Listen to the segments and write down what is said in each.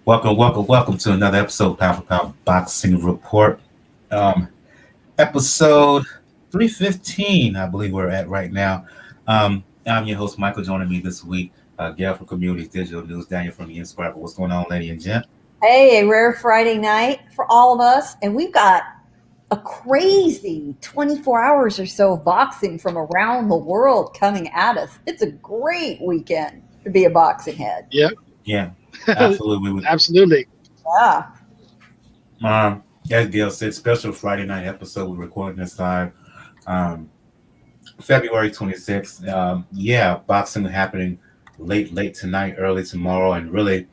Welcome to another episode, Pound for Pound Boxing Report. Um, Episode 315, I believe we're at right now. I'm your host, Michael. Joining me this week, Gail from Communities Digital News, Daniel from the Inscriber. What's going on, lady and gent? Hey, a rare Friday night for all of us. And we've got a crazy 24 hours or so of boxing from around the world coming at us. It's a great weekend to be a boxing head. Yeah, Yeah, absolutely. absolutely. Yeah. As Gail said, special Friday night episode. We're recording this live. Um, February 26th. Yeah, boxing happening late tonight, early tomorrow, and really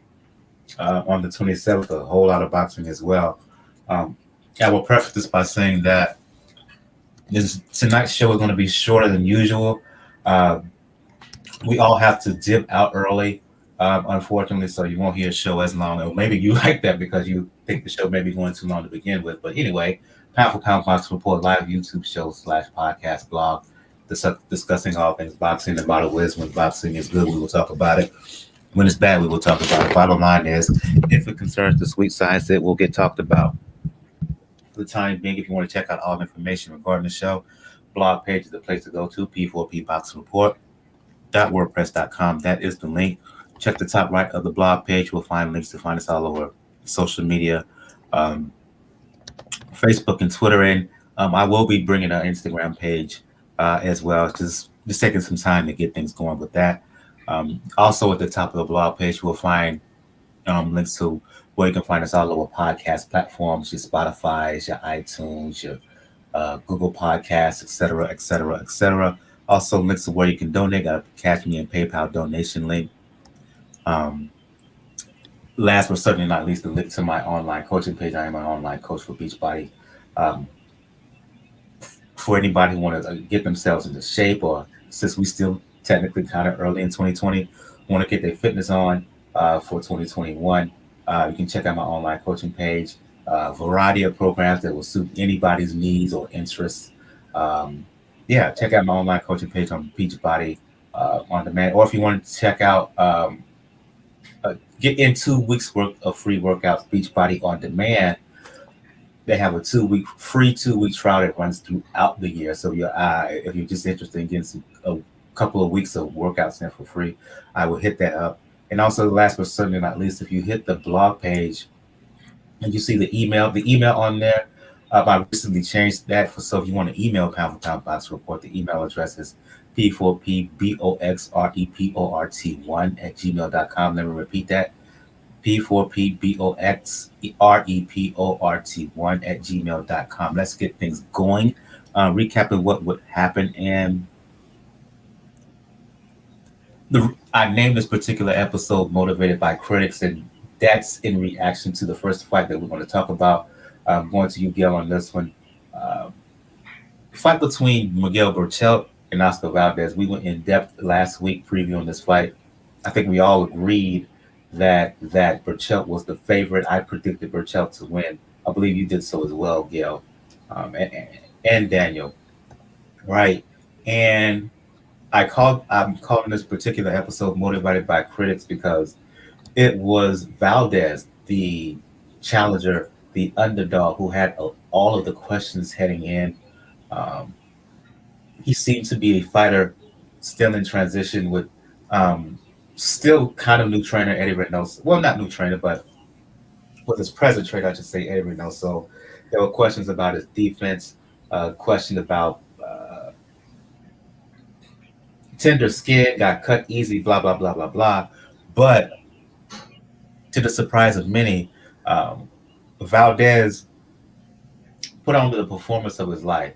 on the 27th, a whole lot of boxing as well. Um, I will preface this by saying that tonight's show is going to be shorter than usual. Uh, we all have to dip out early, unfortunately, so you won't hear a show as long. Or maybe you like that because you think the show may be going too long to begin with. But anyway, Pound for Pound Box Report live YouTube show / podcast blog discussing all things boxing. The bottom is when boxing is good, we will talk about it. When it's bad, we will talk about it. Bottom line is, if it concerns the sweet science, it will get talked about. For the time being, if you want to check out all information regarding the show, blog page is the place to go to, P4P Box Report. .wordpress.com. That is the link. Check the top right of the blog page. We'll find links to find us all over social media, Facebook and Twitter. And I will be bringing our Instagram page as well. Just taking some time to get things going with that. Also, at the top of the blog page, we'll find links to where you can find us all over podcast platforms, your Spotify, your iTunes, your Google Podcasts, etc., etc., etc. Also, links to where you can donate. Got a Cash Me and PayPal donation link. Last but certainly not least, the link to my online coaching page. I am an online coach for Beachbody. For anybody who want to get themselves into shape, or since we still technically kind of early in 2020, want to get their fitness on for 2021, you can check out my online coaching page. Variety of programs that will suit anybody's needs or interests. Yeah, check out my online coaching page on Beachbody on demand. Or if you want to check out, get in 2 weeks worth of free workouts, Beachbody on demand. They have a 2-week free 2-week trial that runs throughout the year. So if you're just interested in getting a couple of weeks of workouts in for free, I will hit that up. And also, last but certainly not least, if you hit the blog page and you see the email on there, I recently changed that so if you want to email Pound for Pound Box Report, the email address is p4pboxreport1@gmail.com. Let me repeat that. p4pboxreport1@gmail.com. Let's get things going. Recapping what would happen. And I named this particular episode Motivated by Critics, and that's in reaction to the first fight that we're going to talk about. Going to you, Gail, on this one. Fight between Miguel Berchelt and Oscar Valdez. We went in depth last week previewing this fight. I think we all agreed that Berchelt was the favorite. I predicted Berchelt to win. I believe you did so as well, Gail, and Daniel, right? And I'm calling this particular episode Motivated by Critics because it was Valdez, the challenger, the underdog, who had all of the questions heading in. He seemed to be a fighter still in transition with still kind of new trainer Eddie Reynoso. Well, not new trainer, but with his present trainer, I should say, Eddie Reynoso. There were questions about his defense, question about tender skin, got cut easy, blah, blah, blah, blah, blah. But to the surprise of many, Valdez put on the performance of his life.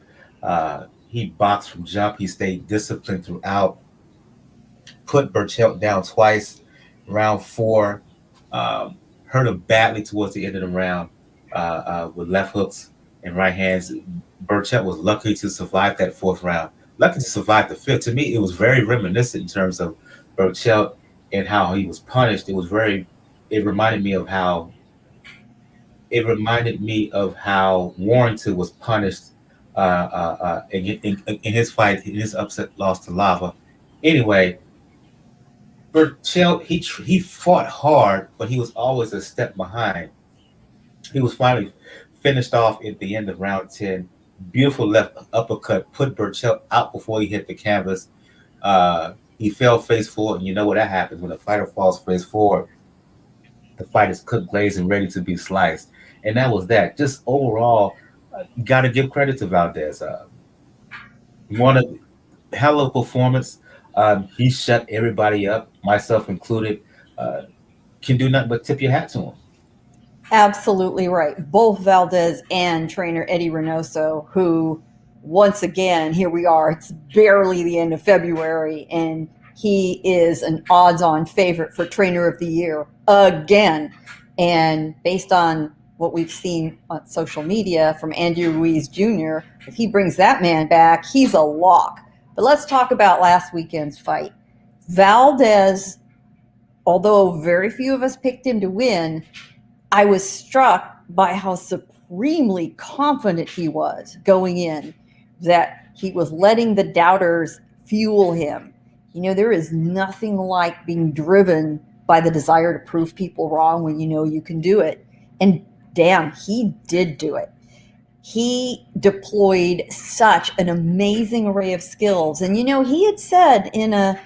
He boxed from jump. He stayed disciplined throughout. Put Berchelt down twice. Round 4, hurt him badly towards the end of the round with left hooks and right hands. Berchelt was lucky to survive that 4th round. Lucky to survive the 5th. To me, it was very reminiscent in terms of Berchelt and how he was punished. It reminded me of how Warrington was punished in his fight, in his upset loss to Lava. Anyway, Berchelt, he fought hard, but he was always a step behind. He was finally finished off at the end of round 10. Beautiful left uppercut put Berchelt out before he hit the canvas. He fell face forward, and you know what that happens when a fighter falls face forward. The fight is cooked, glazed, and ready to be sliced. And that was that. Just overall, you got to give credit to Valdez. One of hell of a performance. He shut everybody up, myself included. Uh, can do nothing but tip your hat to him. Absolutely right. Both Valdez and trainer Eddie Reynoso, who, once again, here we are, it's barely the end of February, and he is an odds-on favorite for trainer of the year again. And based on what we've seen on social media from Andy Ruiz Jr., if he brings that man back, he's a lock. But let's talk about last weekend's fight. Valdez, although very few of us picked him to win, I was struck by how supremely confident he was going in, that he was letting the doubters fuel him. You know, there is nothing like being driven by the desire to prove people wrong when you know you can do it. And damn, he did do it. He deployed such an amazing array of skills. And, you know, he had said in a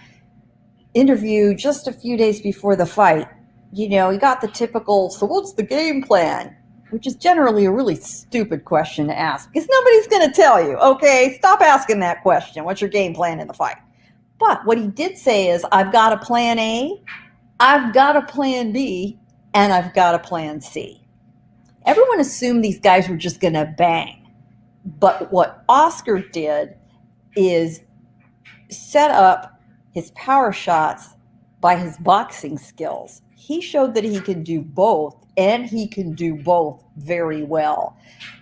interview just a few days before the fight, you know, he got the typical, so what's the game plan? Which is generally a really stupid question to ask because nobody's going to tell you, okay, stop asking that question. What's your game plan in the fight? But what he did say is, I've got a plan A, I've got a plan B, and I've got a plan C. Everyone assumed these guys were just going to bang. But what Oscar did is set up his power shots by his boxing skills. He showed that he can do both, and he can do both very well.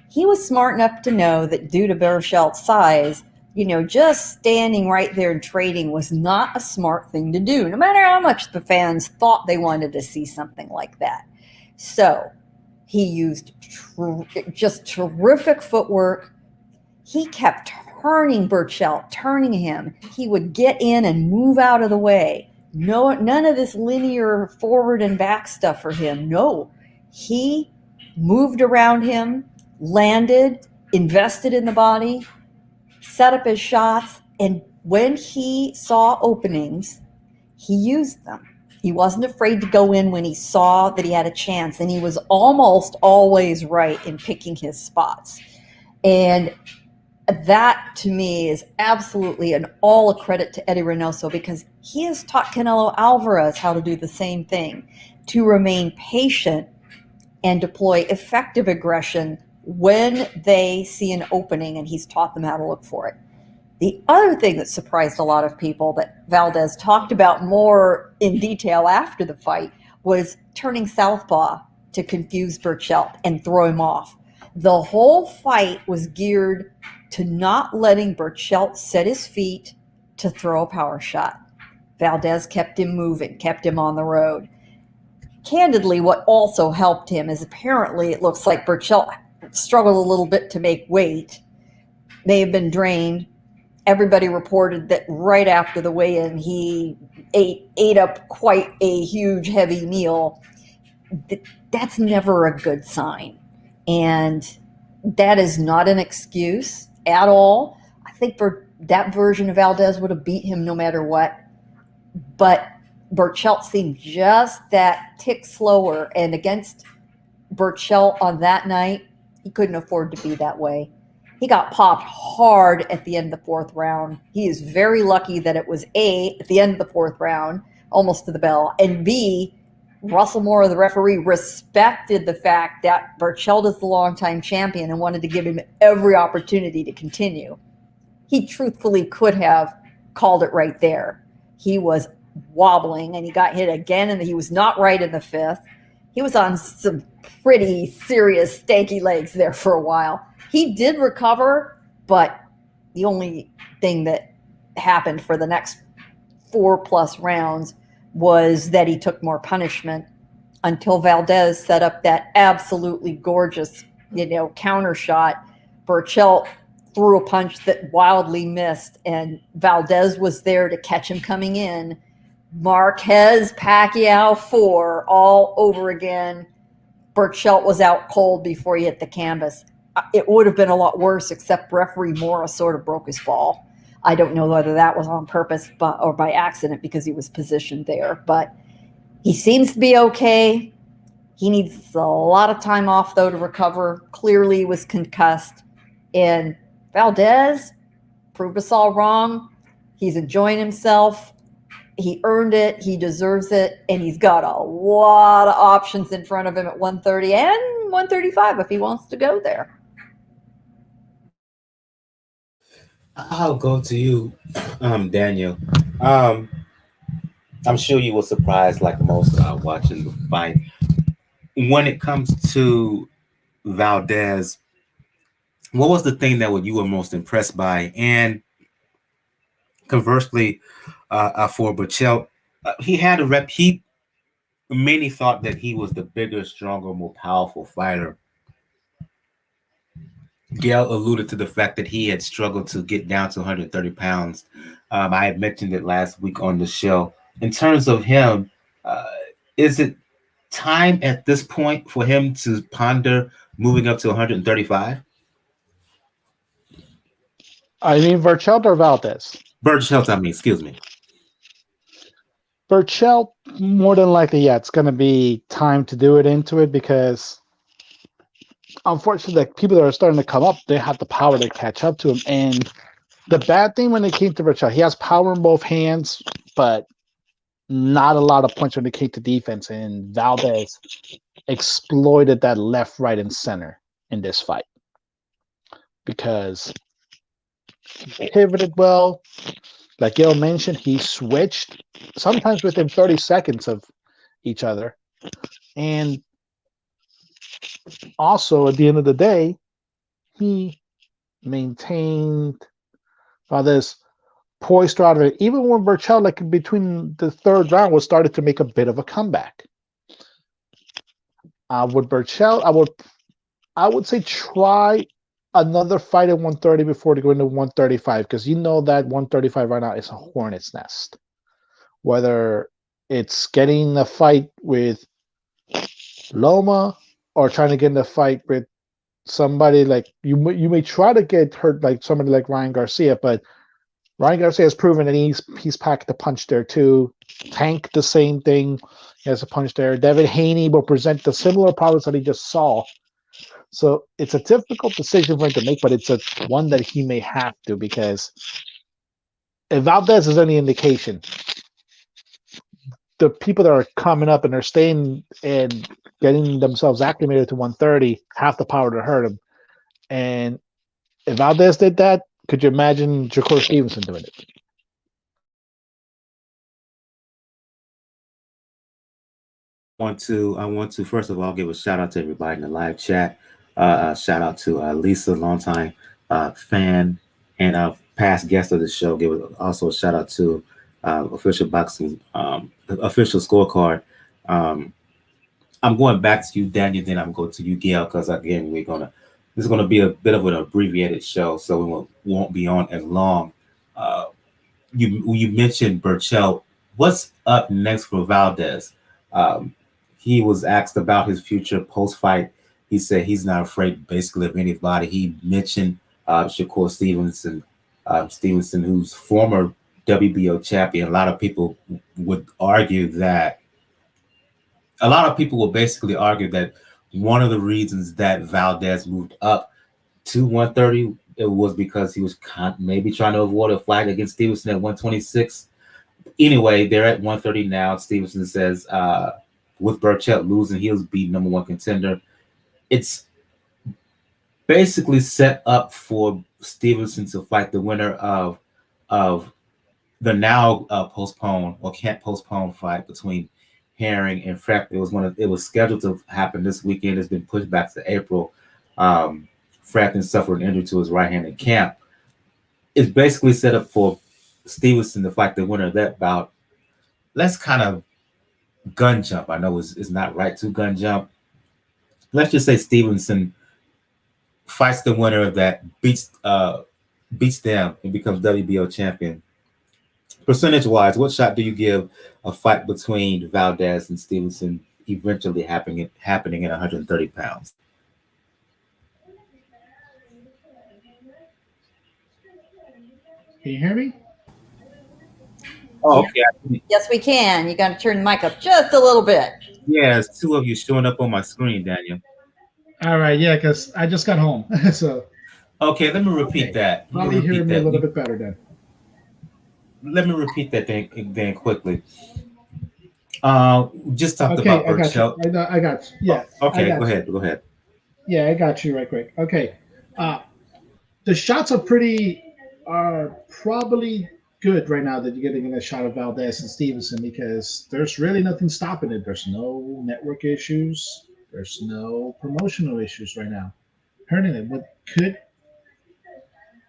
He was smart enough to know that due to Berchelt's size, you know, just standing right there and trading was not a smart thing to do, no matter how much the fans thought they wanted to see something like that. So he used just terrific footwork. He kept turning Berchelt, turning him. He would get in and move out of the way. No, none of this linear forward and back stuff for him. No, he moved around him, landed, invested in the body, set up his shots, and when he saw openings, he used them. He wasn't afraid to go in when he saw that he had a chance, and he was almost always right in picking his spots. And that, to me, is absolutely all a credit to Eddie Reynoso because he has taught Canelo Alvarez how to do the same thing, to remain patient and deploy effective aggression when they see an opening, and he's taught them how to look for it. The other thing that surprised a lot of people that Valdez talked about more in detail after the fight was turning southpaw to confuse Berchelt and throw him off. The whole fight was geared to not letting Berchelt set his feet to throw a power shot. Valdez kept him moving, kept him on the road. Candidly, what also helped him is apparently it looks like Berchelt struggled a little bit to make weight, may have been drained. Everybody reported that right after the weigh-in, he ate up quite a huge, heavy meal. That's never a good sign. And that is not an excuse at all. I think that version of Valdez would have beat him no matter what. But Berchelt seemed just that tick slower. And against Berchelt on that night, he couldn't afford to be that way. He got popped hard at the end of the fourth round. He is very lucky that it was A, at the end of the fourth round, almost to the bell, and B, Russell Moore, the referee, respected the fact that Berchelt is the longtime champion and wanted to give him every opportunity to continue. He truthfully could have called it right there. He was wobbling, and he got hit again, and he was not right in the fifth. He was on some pretty serious stanky legs there for a while. He did recover, but the only thing that happened for the next 4+ rounds was that he took more punishment until Valdez set up that absolutely gorgeous, counter shot. Berchelt threw a punch that wildly missed, and Valdez was there to catch him coming in. Marquez Pacquiao 4 all over again. Berchelt was out cold before he hit the canvas. It would have been a lot worse, except referee Morris sort of broke his fall. I don't know whether that was on purpose or by accident because he was positioned there, but he seems to be okay. He needs a lot of time off, though, to recover. Clearly, he was concussed. And Valdez proved us all wrong. He's enjoying himself. He earned it. He deserves it. And he's got a lot of options in front of him at 130 and 135 if he wants to go there. I'll go to you, Daniel. Um, I'm sure you were surprised, like most, watching the fight. When it comes to Valdez, what was the thing that you were most impressed by? And conversely, for Berchelt, he had a rep. Many thought that he was the bigger, stronger, more powerful fighter. Gayle alluded to the fact that he had struggled to get down to 130 pounds. I had mentioned it last week on the show. In terms of him, uh, is it time at this point for him to ponder moving up to 135? I mean, Berchelt or Valdez? Berchelt, I mean, excuse me. Berchelt, more than likely, yeah, it's going to be time to do it into it because, unfortunately, the people that are starting to come up, they have the power to catch up to him. And the bad thing when it came to Berchelt, he has power in both hands, but not a lot of punch when it came to defense. And Valdez exploited that left, right, and center in this fight because he pivoted well. Like Gayle mentioned, he switched sometimes within 30 seconds of each other. And also, at the end of the day, he maintained this poised out of it. Even when Berchelt, like between the third round, was started to make a bit of a comeback. With Berchelt, I would say try another fight at 130 before to go into 135 because you know that 135 right now is a hornet's nest. Whether it's getting a fight with Loma or trying to get in a fight with somebody like you may try to get hurt like somebody like Ryan Garcia, but Ryan Garcia has proven that he's packed the punch there too. Tank the same thing. He has a punch there. David Haney will present the similar problems that he just saw. So it's a difficult decision for him to make, but it's a one that he may have to because if Valdez is any indication, the people that are coming up and are staying and getting themselves acclimated to 130 have the power to hurt him. And if Valdez did that, could you imagine Shakur Stevenson doing it? I want to first of all give a shout out to everybody in the live chat. Shout out to Lisa, longtime fan and past guest of the show. Give also a shout out to official boxing official scorecard. I'm going back to you, Daniel. Then I'm going to you, Gayle, because again this is gonna be a bit of an abbreviated show, so we won't be on as long. Uh, you mentioned Berchelt. What's up next for Valdez? Um, he was asked about his future post fight. He said he's not afraid basically of anybody. He mentioned Shakur Stevenson, who's former WBO champion. Would argue that a lot of people will basically argue that one of the reasons that Valdez moved up to 130 it was because he was maybe trying to avoid a fight against Stevenson at 126. Anyway, they're at 130 now. Stevenson says with Berchelt losing, he'll be number one contender. It's basically set up for Stevenson to fight the winner of the now postponed or can't postpone fight between Herring and Frampton. It was scheduled to happen this weekend. It's been pushed back to April. Frampton suffered an injury to his right hand in camp. It's basically set up for Stevenson to fight the winner of that bout. Let's kind of gun jump. I know it's not right to gun jump. Let's just say Stevenson fights the winner of that, beats them, and becomes WBO champion. Percentage-wise, what shot do you give a fight between Valdez and Stevenson eventually happening at 130 pounds? Can you hear me? Oh, Yeah. okay. Yes, we can. You got to turn the mic up just a little bit. Yeah, it's two of you showing up on my screen, Daniel. All right, yeah, because I just got home, so Okay, let me repeat okay. that. Probably hearing me a little bit better then. Let me repeat that then quickly. Just talked Okay, about I got you. Berchelt. I got you. Yeah, I Okay, go got you. ahead. Go ahead. Yeah, I got you right quick. Okay, uh, the shots are probably good right now that you're getting a shot of Valdez and Stevenson because there's really nothing stopping it. There's no network issues. There's no promotional issues right now. Hurting it. What could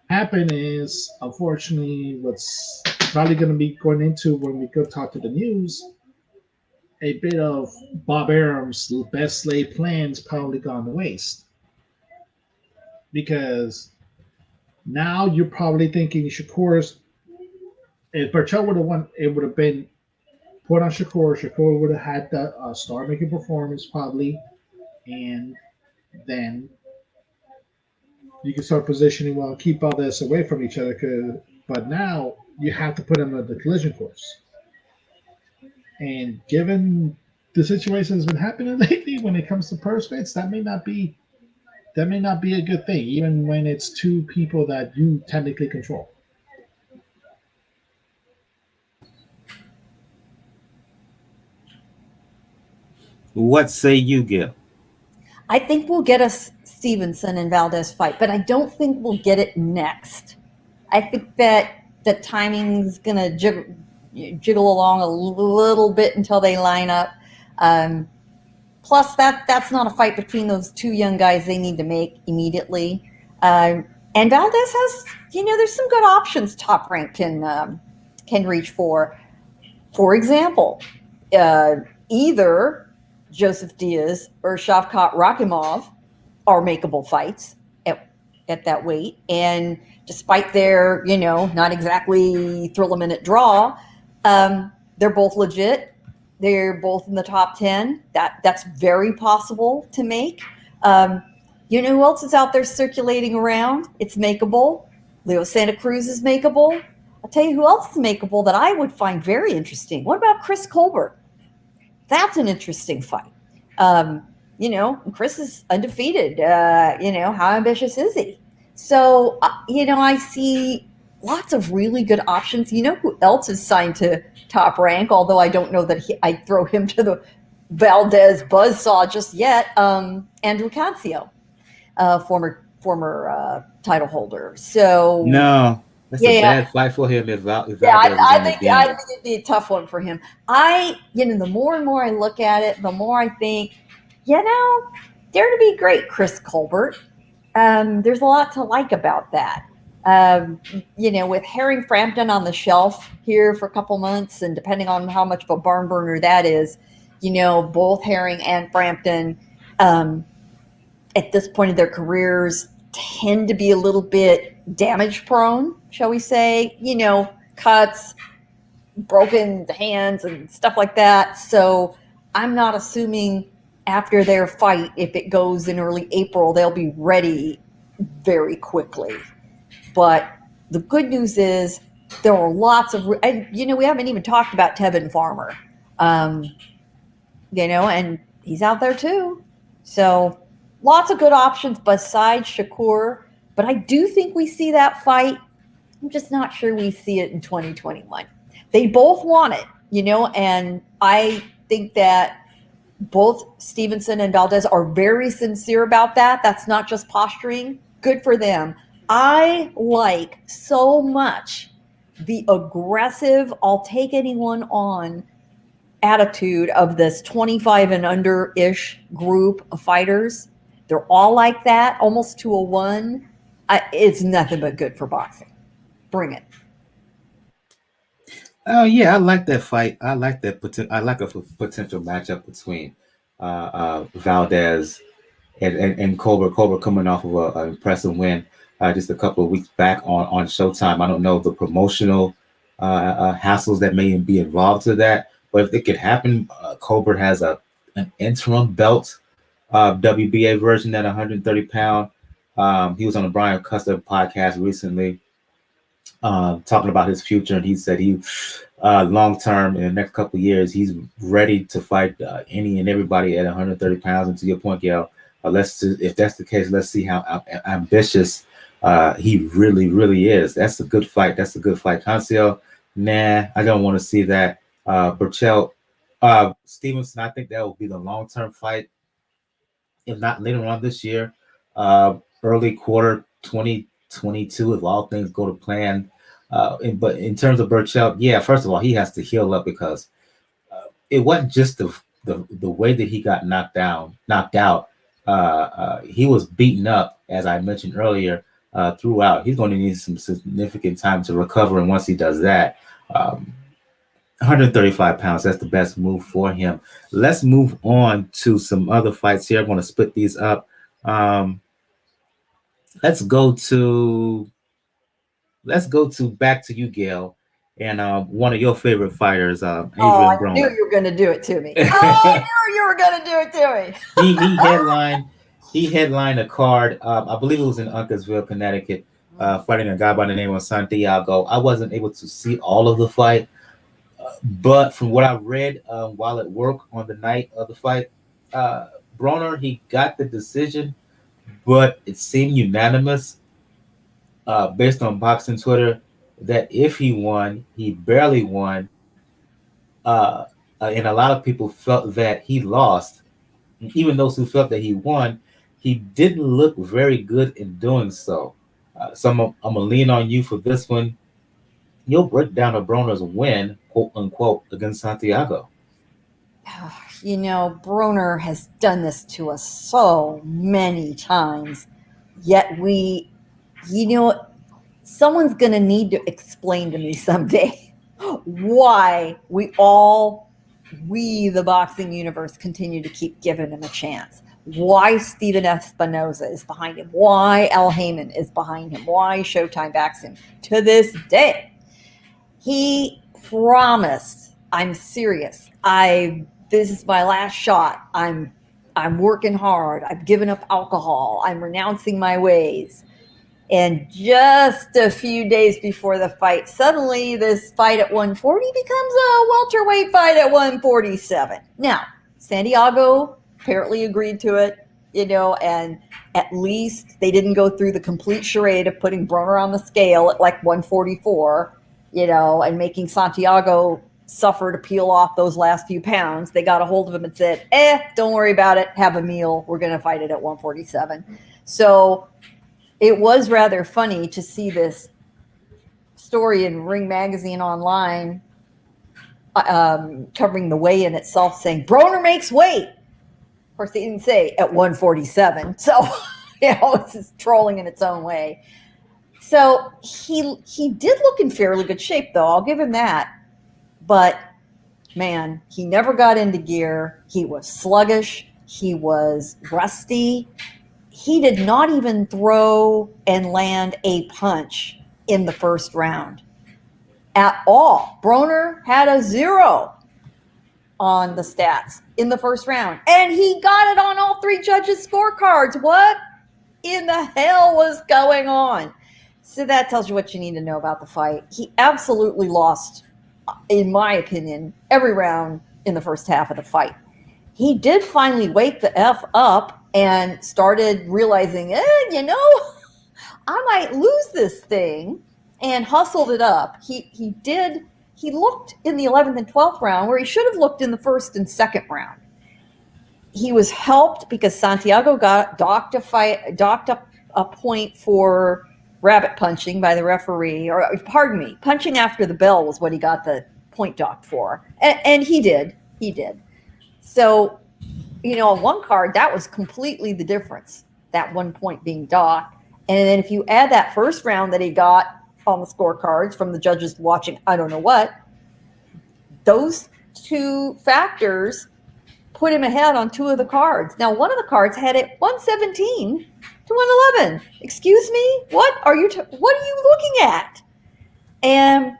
happen is, unfortunately, what's probably going to be going into when we go talk to the news, a bit of Bob Arum's best laid plans probably gone to waste because now you're probably thinking Shakur's. If Berchelt would have won, it would have been put on Shakur. Shakur would have had the star making performance probably, and then you can start positioning well, keep all this away from each other. But now you have to put them on the collision course. And given the situation that's been happening lately when it comes to purse fights, that may not be a good thing, even when it's two people that you technically control. What say you, Gil? I think we'll get a Stevenson and Valdez fight, but I don't think we'll get it next. I think that the timing's going to jiggle along a little bit until they line up. Plus, that's not a fight between those two young guys they need to make immediately. And Valdez has, there's some good options Top Rank can reach for. For example, either Joseph Diaz or Shavkat Rakhimov are makeable fights at that weight. And despite their, not exactly thrill a minute draw, they're both legit. They're both in the top 10. That's very possible to make. You know who else is out there circulating around? It's makeable. Leo Santa Cruz is makeable. I'll tell you who else is makeable that I would find very interesting. What about Chris Colbert? That's an interesting fight. Chris is undefeated. How ambitious is he? So, I see lots of really good options. You know who else is signed to Top Rank, although I don't know that I throw him to the Valdez buzzsaw just yet. Andrew Cancio, former title holder. So No, that's a bad fight for him. If Valdez I think it'd be a tough one for him. The more and more I look at it, the more I think, dare to be great, Chris Colbert. There's a lot to like about that. With Herring Frampton on the shelf here for a couple months, and depending on how much of a barn burner that is, both Herring and Frampton, at this point of their careers, tend to be a little bit damage prone, shall we say, cuts, broken hands and stuff like that. So I'm not assuming after their fight, if it goes in early April, they'll be ready very quickly. But the good news is there are lots of, and we haven't even talked about Tevin Farmer, and he's out there too. So lots of good options besides Shakur. But I do think we see that fight. I'm just not sure we see it in 2021. They both want it, and I think that both Stevenson and Valdez are very sincere about that. That's not just posturing. Good for them. I like so much the aggressive, I'll take anyone on attitude of this 25 and under-ish group of fighters. They're all like that, almost to a one. It's nothing but good for boxing. Bring it. Oh yeah, I like that fight. I like that. I like a potential matchup between Valdez and Colbert. Colbert coming off of an impressive win just a couple of weeks back on Showtime. I don't know the promotional hassles that may be involved to that. But if it could happen, Colbert has an interim belt WBA version at 130 pound. He was on the Brian Custer podcast recently, talking about his future, and he said he long term in the next couple of years he's ready to fight any and everybody at 130 pounds. And to your point, Gail, if that's the case, let's see how ambitious he really is. That's a good fight. Cancel, nah, I don't want to see that. Berchelt, Stevenson, I think that will be the long term fight, if not later on this year, early quarter 2022, if all things go to plan. But in terms of Berchelt, yeah, first of all, he has to heal up, because it wasn't just the way that he got knocked out. He was beaten up, as I mentioned earlier, throughout. He's going to need some significant time to recover, and once he does that, 135 pounds, that's the best move for him. Let's move on to some other fights here. I'm going to split these up. Let's go to back to you, Gail, and one of your favorite fighters, Adrien Broner. I knew you were going to do it to me. I knew you were going to do it to me. He headlined a card. I believe it was in Uncasville, Connecticut, fighting a guy by the name of Santiago. I wasn't able to see all of the fight, but from what I read while at work on the night of the fight, Broner, he got the decision, but it seemed unanimous based on boxing Twitter that if he won, he barely won. And a lot of people felt that he lost. Even those who felt that he won, he didn't look very good in doing so. So I'm going to lean on you for this one. You'll break down a Broner's win, quote unquote, against Santiago. You know, Broner has done this to us so many times, yet someone's going to need to explain to me someday why the boxing universe, continue to keep giving him a chance. Why Steven Espinoza is behind him. Why Al Heyman is behind him. Why Showtime backs him. To this day, he promised, I'm serious. This is my last shot. I'm working hard. I've given up alcohol. I'm renouncing my ways. And just a few days before the fight, suddenly this fight at 140 becomes a welterweight fight at 147. Now, Santiago apparently agreed to it, and at least they didn't go through the complete charade of putting Broner on the scale at like 144, and making Santiago suffer to peel off those last few pounds. They got a hold of him and said, don't worry about it. Have a meal. We're going to fight it at 147. So it was rather funny to see this story in Ring Magazine online covering the weigh-in itself, saying Broner makes weight. Of course, they didn't say at 147. So, it's just trolling in its own way. So he did look in fairly good shape, though. I'll give him that. But, man, he never got into gear. He was sluggish. He was rusty. He did not even throw and land a punch in the first round at all. Broner had a 0 on the stats in the first round, and he got it on all 3 judges' scorecards. What in the hell was going on? So that tells you what you need to know about the fight. He absolutely lost, in my opinion, every round in the first half of the fight. He did finally wake the F up and started realizing, I might lose this thing, and hustled it up. He looked in the 11th and 12th round where he should have looked in the first and second round. He was helped because Santiago got docked up a point for rabbit punching by the referee, or pardon me, punching after the bell was what he got the point docked for. And he did. So, on one card, that was completely the difference, that 1 point being docked. And then if you add that first round that he got on the scorecards from the judges watching, I don't know what, those 2 factors put him ahead on 2 of the cards. Now, one of the cards had it 117 to 111. Excuse me? What are you looking at? And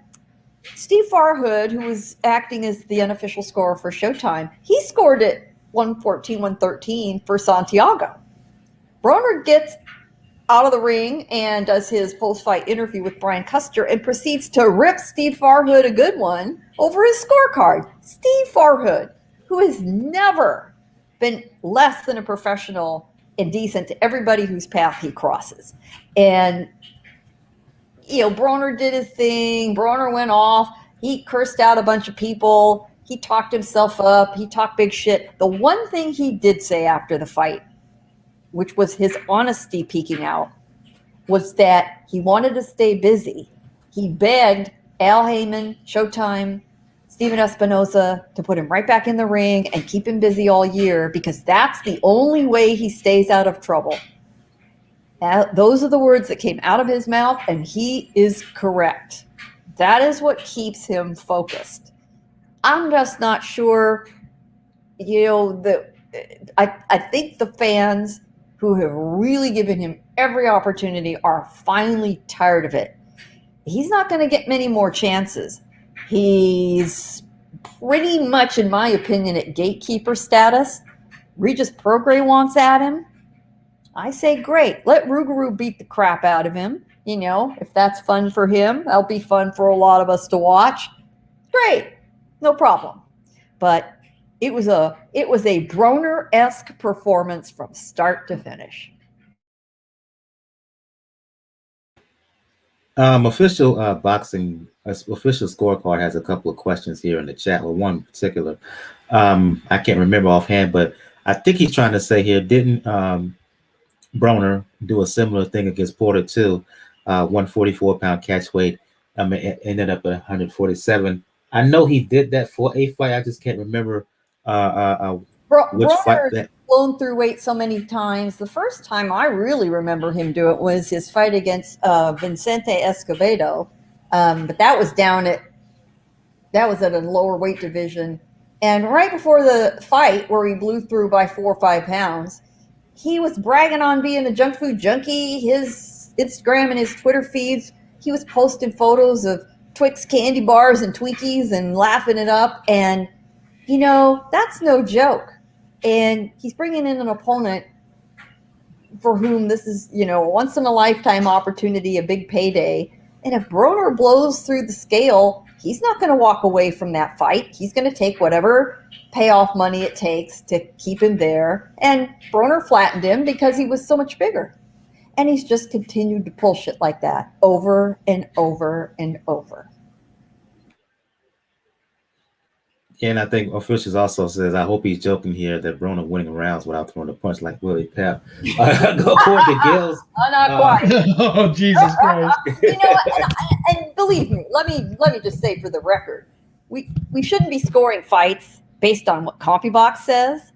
Steve Farhood, who was acting as the unofficial scorer for Showtime, he scored it 114, 113 for Santiago. Broner gets out of the ring and does his post-fight interview with Brian Custer and proceeds to rip Steve Farhood a good one over his scorecard. Steve Farhood, who has never been less than a professional and decent to everybody whose path he crosses. And Broner did his thing. Broner went off. He cursed out a bunch of people. He talked himself up. He talked big shit. The one thing he did say after the fight, which was his honesty peeking out, was that he wanted to stay busy. He begged Al Heyman, Showtime, Steven Espinosa to put him right back in the ring and keep him busy all year because that's the only way he stays out of trouble. Those are the words that came out of his mouth, and he is correct. That is what keeps him focused. I'm just not sure, I think the fans who have really given him every opportunity are finally tired of it. He's not going to get many more chances. He's pretty much, in my opinion, at gatekeeper status. Regis Prograis wants at him. I say great. Let Rougarou beat the crap out of him. If that's fun for him, that'll be fun for a lot of us to watch. Great. No problem. But it was a Broner-esque performance from start to finish. Official scorecard has a couple of questions here in the chat, or one in particular. I can't remember offhand, but I think he's trying to say here, didn't Broner do a similar thing against Porter too? 144-pound catch weight. It ended up at 147. I know he did that for a fight. I just can't remember which fight that. Blown through weight so many times. The first time I really remember him do it was his fight against Vicente Escobedo, but that was at a lower weight division. And right before the fight, where he blew through by 4 or 5 pounds, he was bragging on being a junk food junkie. His Instagram and his Twitter feeds, he was posting photos of Twix candy bars and Twinkies and laughing it up. And, that's no joke. And he's bringing in an opponent for whom this is, a once-in-a-lifetime opportunity, a big payday. And if Broner blows through the scale, he's not going to walk away from that fight. He's going to take whatever payoff money it takes to keep him there. And Broner flattened him because he was so much bigger. And he's just continued to pull shit like that over and over and over. And I think officials also says, I hope he's joking here that Broner winning rounds without throwing a punch like Willie Pep. According to Gales. Not quite. Oh, Jesus Christ. And believe me, let me just say for the record, we shouldn't be scoring fights based on what CompuBox says,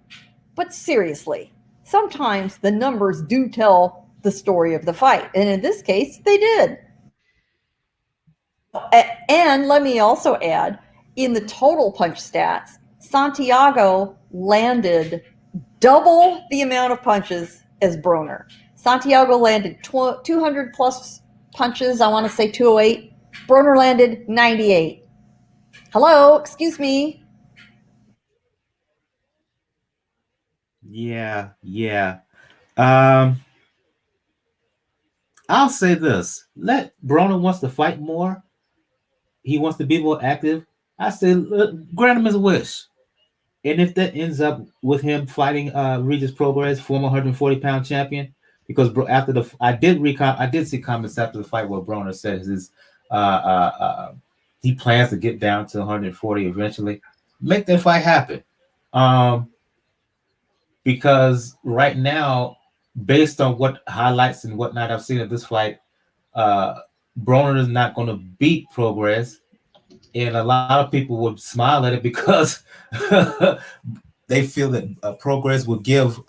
but seriously, sometimes the numbers do tell the story of the fight. And in this case, they did. And let me also add, in the total punch stats, Santiago landed double the amount of punches as Broner. Santiago landed 200 plus punches. I want to say 208. Broner landed 98. Hello, excuse me. Yeah. I'll say this. Let Broner wants to fight more. He wants to be more active. I say grant him his wish. And if that ends up with him fighting Regis Prograis, former 140-pound champion, because after I did see comments after the fight where Broner says he plans to get down to 140 eventually. Make that fight happen. Because right now, based on what highlights and whatnot I've seen of this fight, Broner is not going to beat Prograis. And a lot of people would smile at it because they feel that Prograis will give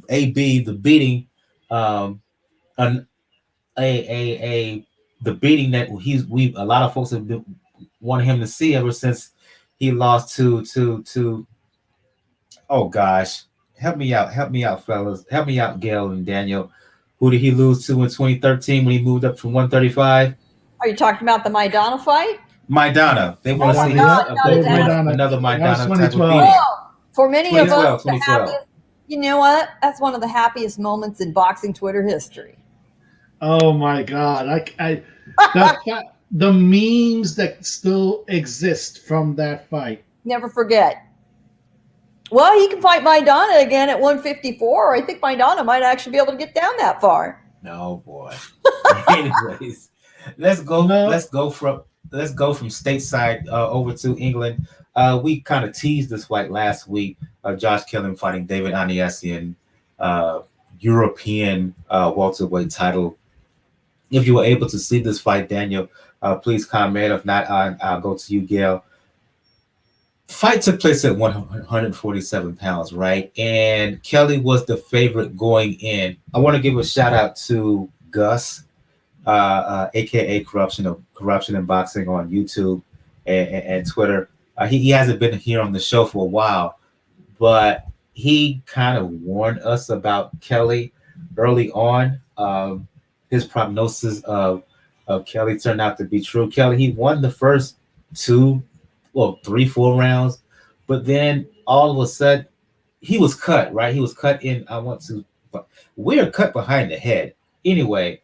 AB the beating, the beating that a lot of folks have been wanting him to see ever since he lost to oh gosh, help me out, fellas, help me out, Gayle and Daniel. Who did he lose to in 2013 when he moved up from 135? Are you talking about the Maidana fight? Maidana. They want to Oh see my Maidana, God, yeah, that is another That was Maidana type of 2012. beating. oh, for many of us, 2012, the 2012. happiest. You know what? That's one of the happiest moments in boxing Twitter history. Oh my God! The memes that still exist from that fight. Never forget. Well, he can fight Maidana again at 154. I think Maidana might actually be able to get down that far. No boy. Anyways, let's go. No, Let's go from stateside over to England. We kind of teased this fight last week. Josh Kelly fighting David Avanesyan, uh, European welterweight title. If you were able to see this fight, Daniel, please comment. If not, I'll go to you, Gail. Fight took place at 147 pounds, right? And Kelly was the favorite going in. I want to give a shout out to Gus, aka Corruption in Boxing on YouTube and Twitter. He hasn't been here on the show for a while, but he kind of warned us about Kelly early on. His prognosis of Kelly turned out to be true. Kelly, he won the first two, well, 3, 4 rounds, but then all of a sudden he was cut, right? He was cut in, we're cut behind the head. Anyway,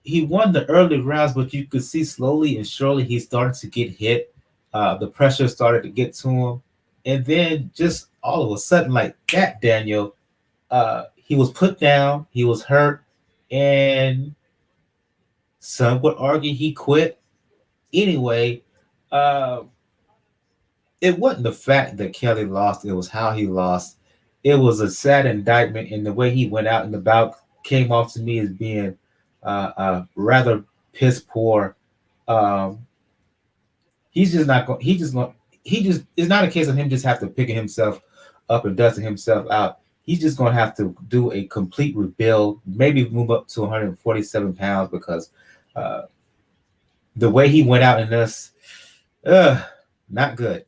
he won the early rounds, but you could see slowly and surely he started to get hit. The pressure started to get to him. And then just all of a sudden, like that, Daniel, he was put down, he was hurt, and some would argue he quit. Anyway, uh, it wasn't the fact that Kelly lost, it was how he lost. It was a sad indictment, and the way he went out in the bout came off to me as being rather piss poor. Um, he's just not going. He just. It's not a case of him just have to picking himself up and dusting himself out. He's just going to have to do a complete rebuild, maybe move up to 147 pounds because uh, the way he went out in this, not good.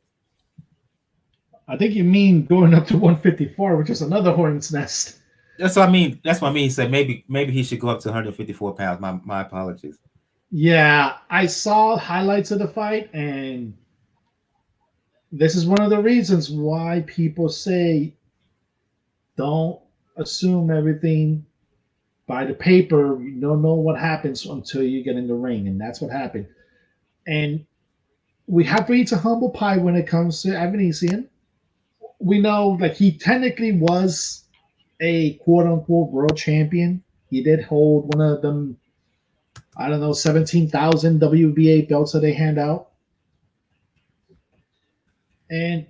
I think you mean going up to 154, which is another hornet's nest. That's what I mean. That's what I mean. He said maybe he should go up to 154 pounds. My apologies. Yeah, I saw highlights of the fight, and this is one of the reasons why people say don't assume everything by the paper. You don't know what happens until you get in the ring, and that's what happened. And we have to eat a humble pie when it comes to Avanesyan. We know like he technically was a quote unquote world champion. He did hold one of them, I don't know, 17,000 WBA belts that they hand out. And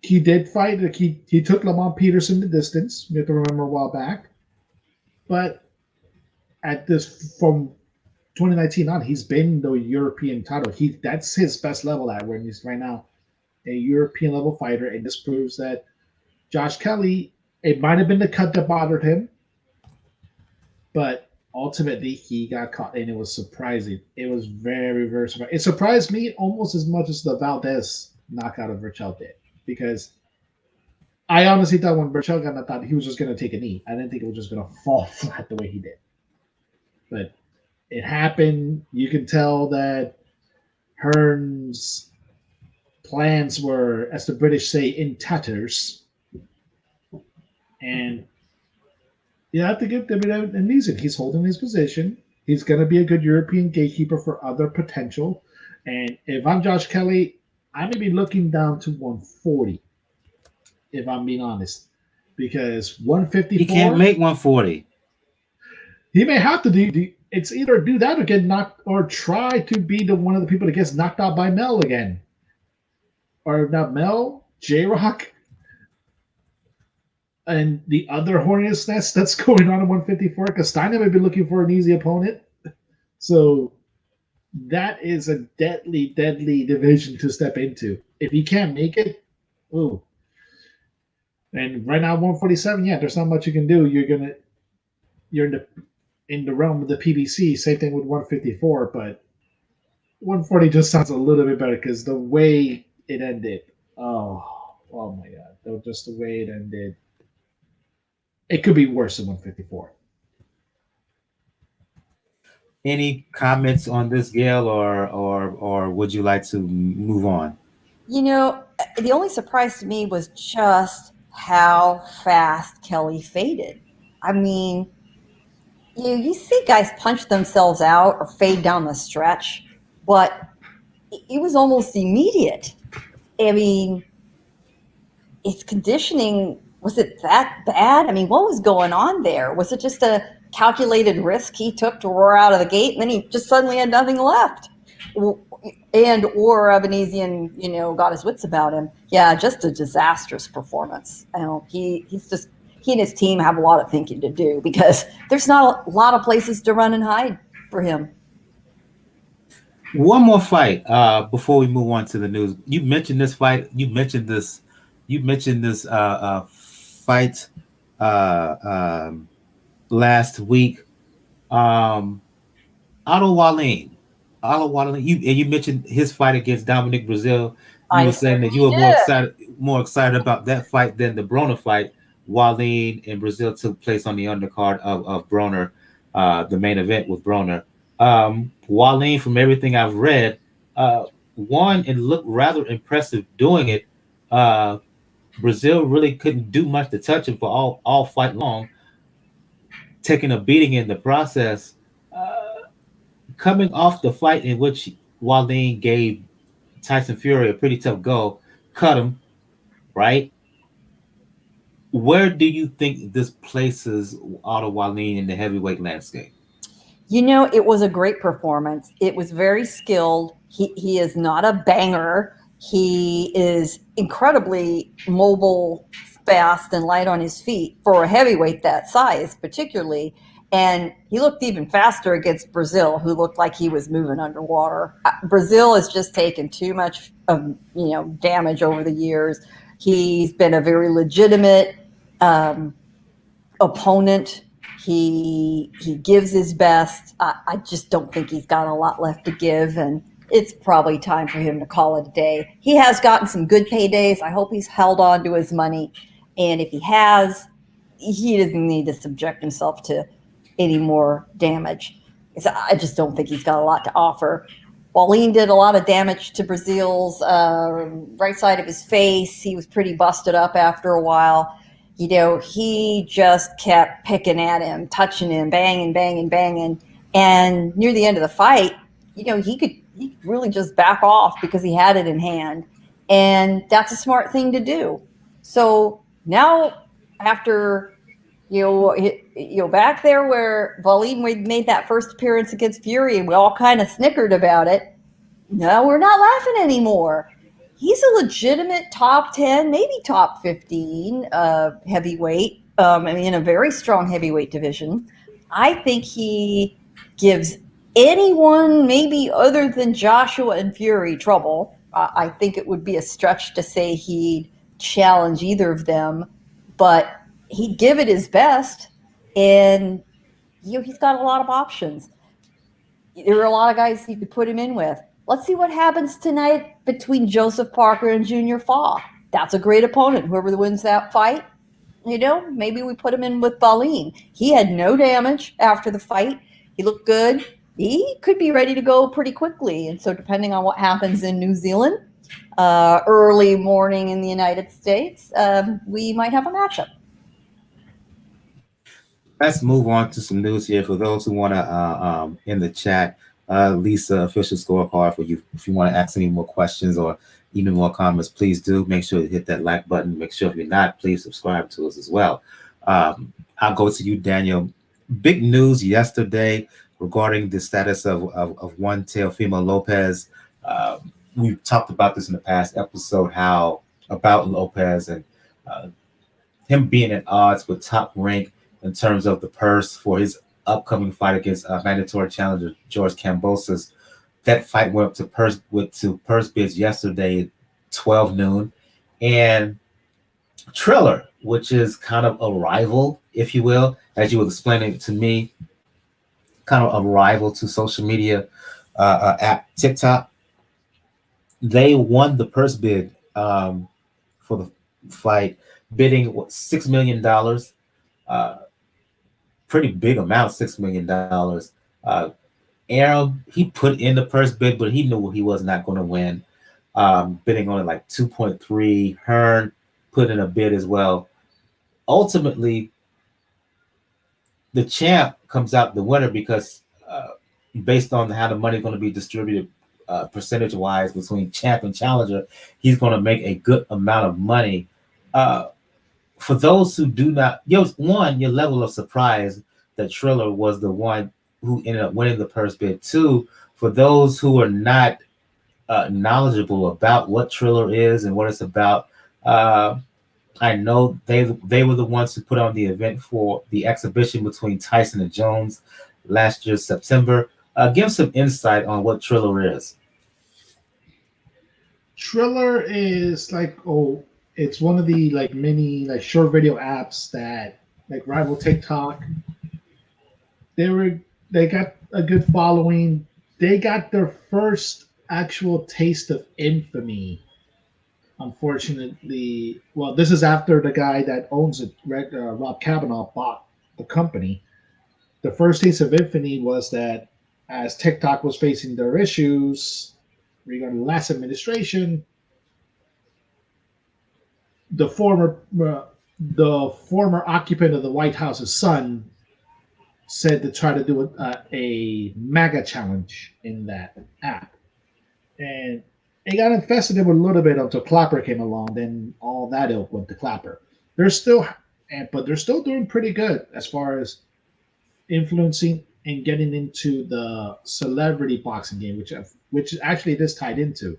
he did fight. Like he took Lamont Peterson the distance. You have to remember a while back. But at this, from 2019 on, he's been the European title. That's his best level at where he's right now, a European level fighter. And this proves that Josh Kelly, it might have been the cut that bothered him, but ultimately he got caught, and it was surprising. It was very, very surprising. It surprised me almost as much as the Valdez knockout of Berchelt did, because I honestly thought when Berchelt got knocked out, he was just going to take a knee. I didn't think it was just going to fall flat the way he did. But it happened. You can tell that Hearn's plans were, as the British say, in tatters. And you have to give David Avanesyan. He's holding his position. He's going to be a good European gatekeeper for other potential. And if I'm Josh Kelly, I may be looking down to 140, if I'm being honest. Because 154. He can't make 140. He may have to do. It's either do that or get knocked, or try to be the one of the people that gets knocked out by Mel again. Or not Mel, J Rock. And the other Hornet's Nest that's going on at 154, because Steiner may be looking for an easy opponent. So that is a deadly, deadly division to step into. If he can't make it, ooh. And right now, 147, yeah, there's not much you can do. You're in the realm of the PBC. Same thing with 154, but 140 just sounds a little bit better because the way it ended. Oh my God, just the way it ended. It could be worse than 154. Any comments on this, Gail, or would you like to move on? The only surprise to me was just how fast Kelly faded. I mean, you see guys punch themselves out or fade down the stretch, but it was almost immediate. I mean, his conditioning, was it that bad? I mean, what was going on there? Was it just a calculated risk he took to roar out of the gate and then he just suddenly had nothing left? And or Avanesyan, got his wits about him. Yeah, just a disastrous performance. He and his team have a lot of thinking to do because there's not a lot of places to run and hide for him. One more fight before we move on to the news. You mentioned this fight. You mentioned this. You mentioned this fight uh, um, last week. Um, Otto Wallin. Otto Wallin. You mentioned his fight against Dominic Brazil. You I were saying that you certainly were did. more excited about that fight than the Broner fight. Wallin and Brazil took place on the undercard of Broner, the main event with Broner. Wallin, from everything I've read, won and looked rather impressive doing it. Uh, Brazil really couldn't do much to touch him for all fight long, taking a beating in the process. Coming off the fight in which Wallin gave Tyson Fury a pretty tough go, cut him, right? Where do you think this places Otto Wallin in the heavyweight landscape? It was a great performance. It was very skilled. He is not a banger. He is incredibly mobile, fast, and light on his feet for a heavyweight that size, particularly. And he looked even faster against Brazil, who looked like he was moving underwater. Brazil has just taken too much of damage over the years. He's been a very legitimate opponent. He gives his best. I just don't think he's got a lot left to give, and it's probably time for him to call it a day. He has gotten some good paydays. I hope he's held on to his money, and if he has, he doesn't need to subject himself to any more damage. I just don't think he's got a lot to offer. Wallin did a lot of damage to Brazil's right side of his face. He was pretty busted up after a while. He just kept picking at him, touching him, banging, banging, banging. And near the end of the fight, he could really just back off because he had it in hand. And that's a smart thing to do. So now, after back there where Wallin made that first appearance against Fury, and we all kind of snickered about it. No, we're not laughing anymore. He's a legitimate top 10, maybe top 15 heavyweight. In a very strong heavyweight division. I think he gives anyone, maybe other than Joshua and Fury, trouble. I think it would be a stretch to say he'd challenge either of them, but he'd give it his best, and he's got a lot of options. There are a lot of guys you could put him in with. Let's see what happens tonight between Joseph Parker and Junior Fa. That's a great opponent. Whoever wins that fight, maybe we put him in with Wallin. He had no damage after the fight. He looked good. He could be ready to go pretty quickly. And so depending on what happens in New Zealand, early morning in the United States, we might have a matchup. Let's move on to some news here for those who want to in the chat. Lisa, official scorecard for you. If you want to ask any more questions or even more comments, please do. Make sure you hit that like button. Make sure if you're not, please subscribe to us as well. I'll go to you, Daniel. Big news yesterday regarding the status of one Teofimo Lopez. We've talked about this in the past episode, how about Lopez and him being at odds with Top Rank in terms of the purse for his upcoming fight against mandatory challenger George Kambosos. That fight went up to purse bids yesterday at 12 noon. And Triller, which is kind of a rival, if you will, as you were explaining it to me, kind of a rival to social media app TikTok, they won the purse bid for the fight, bidding $6 million. Pretty big amount, $6 million. Aram, he put in the first bid, but he knew he was not going to win. Bidding on it like 2.3. Hearn put in a bid as well. Ultimately, the champ comes out the winner because based on how the money is going to be distributed percentage wise between champ and challenger, he's going to make a good amount of money. For those who do not, your level of surprise that Triller was the one who ended up winning the purse bid. Two, for those who are not knowledgeable about what Triller is and what it's about, I know they were the ones who put on the event for the exhibition between Tyson and Jones last year, September. Give some insight on what Triller is. Triller is like, it's one of the like mini like short video apps that like rival TikTok. They got a good following. They got their first actual taste of infamy. Unfortunately, well, this is after the guy that owns it, Rob Kavanaugh, bought the company. The first taste of infamy was that as TikTok was facing their issues regarding the last administration, the former the former occupant of the White House's son said to try to do a MAGA challenge in that app, and it got infested with a little bit until Clapper came along. Then all that ilk went to Clapper. They're still, but they're still doing pretty good as far as influencing and getting into the celebrity boxing game, which actually this tied into.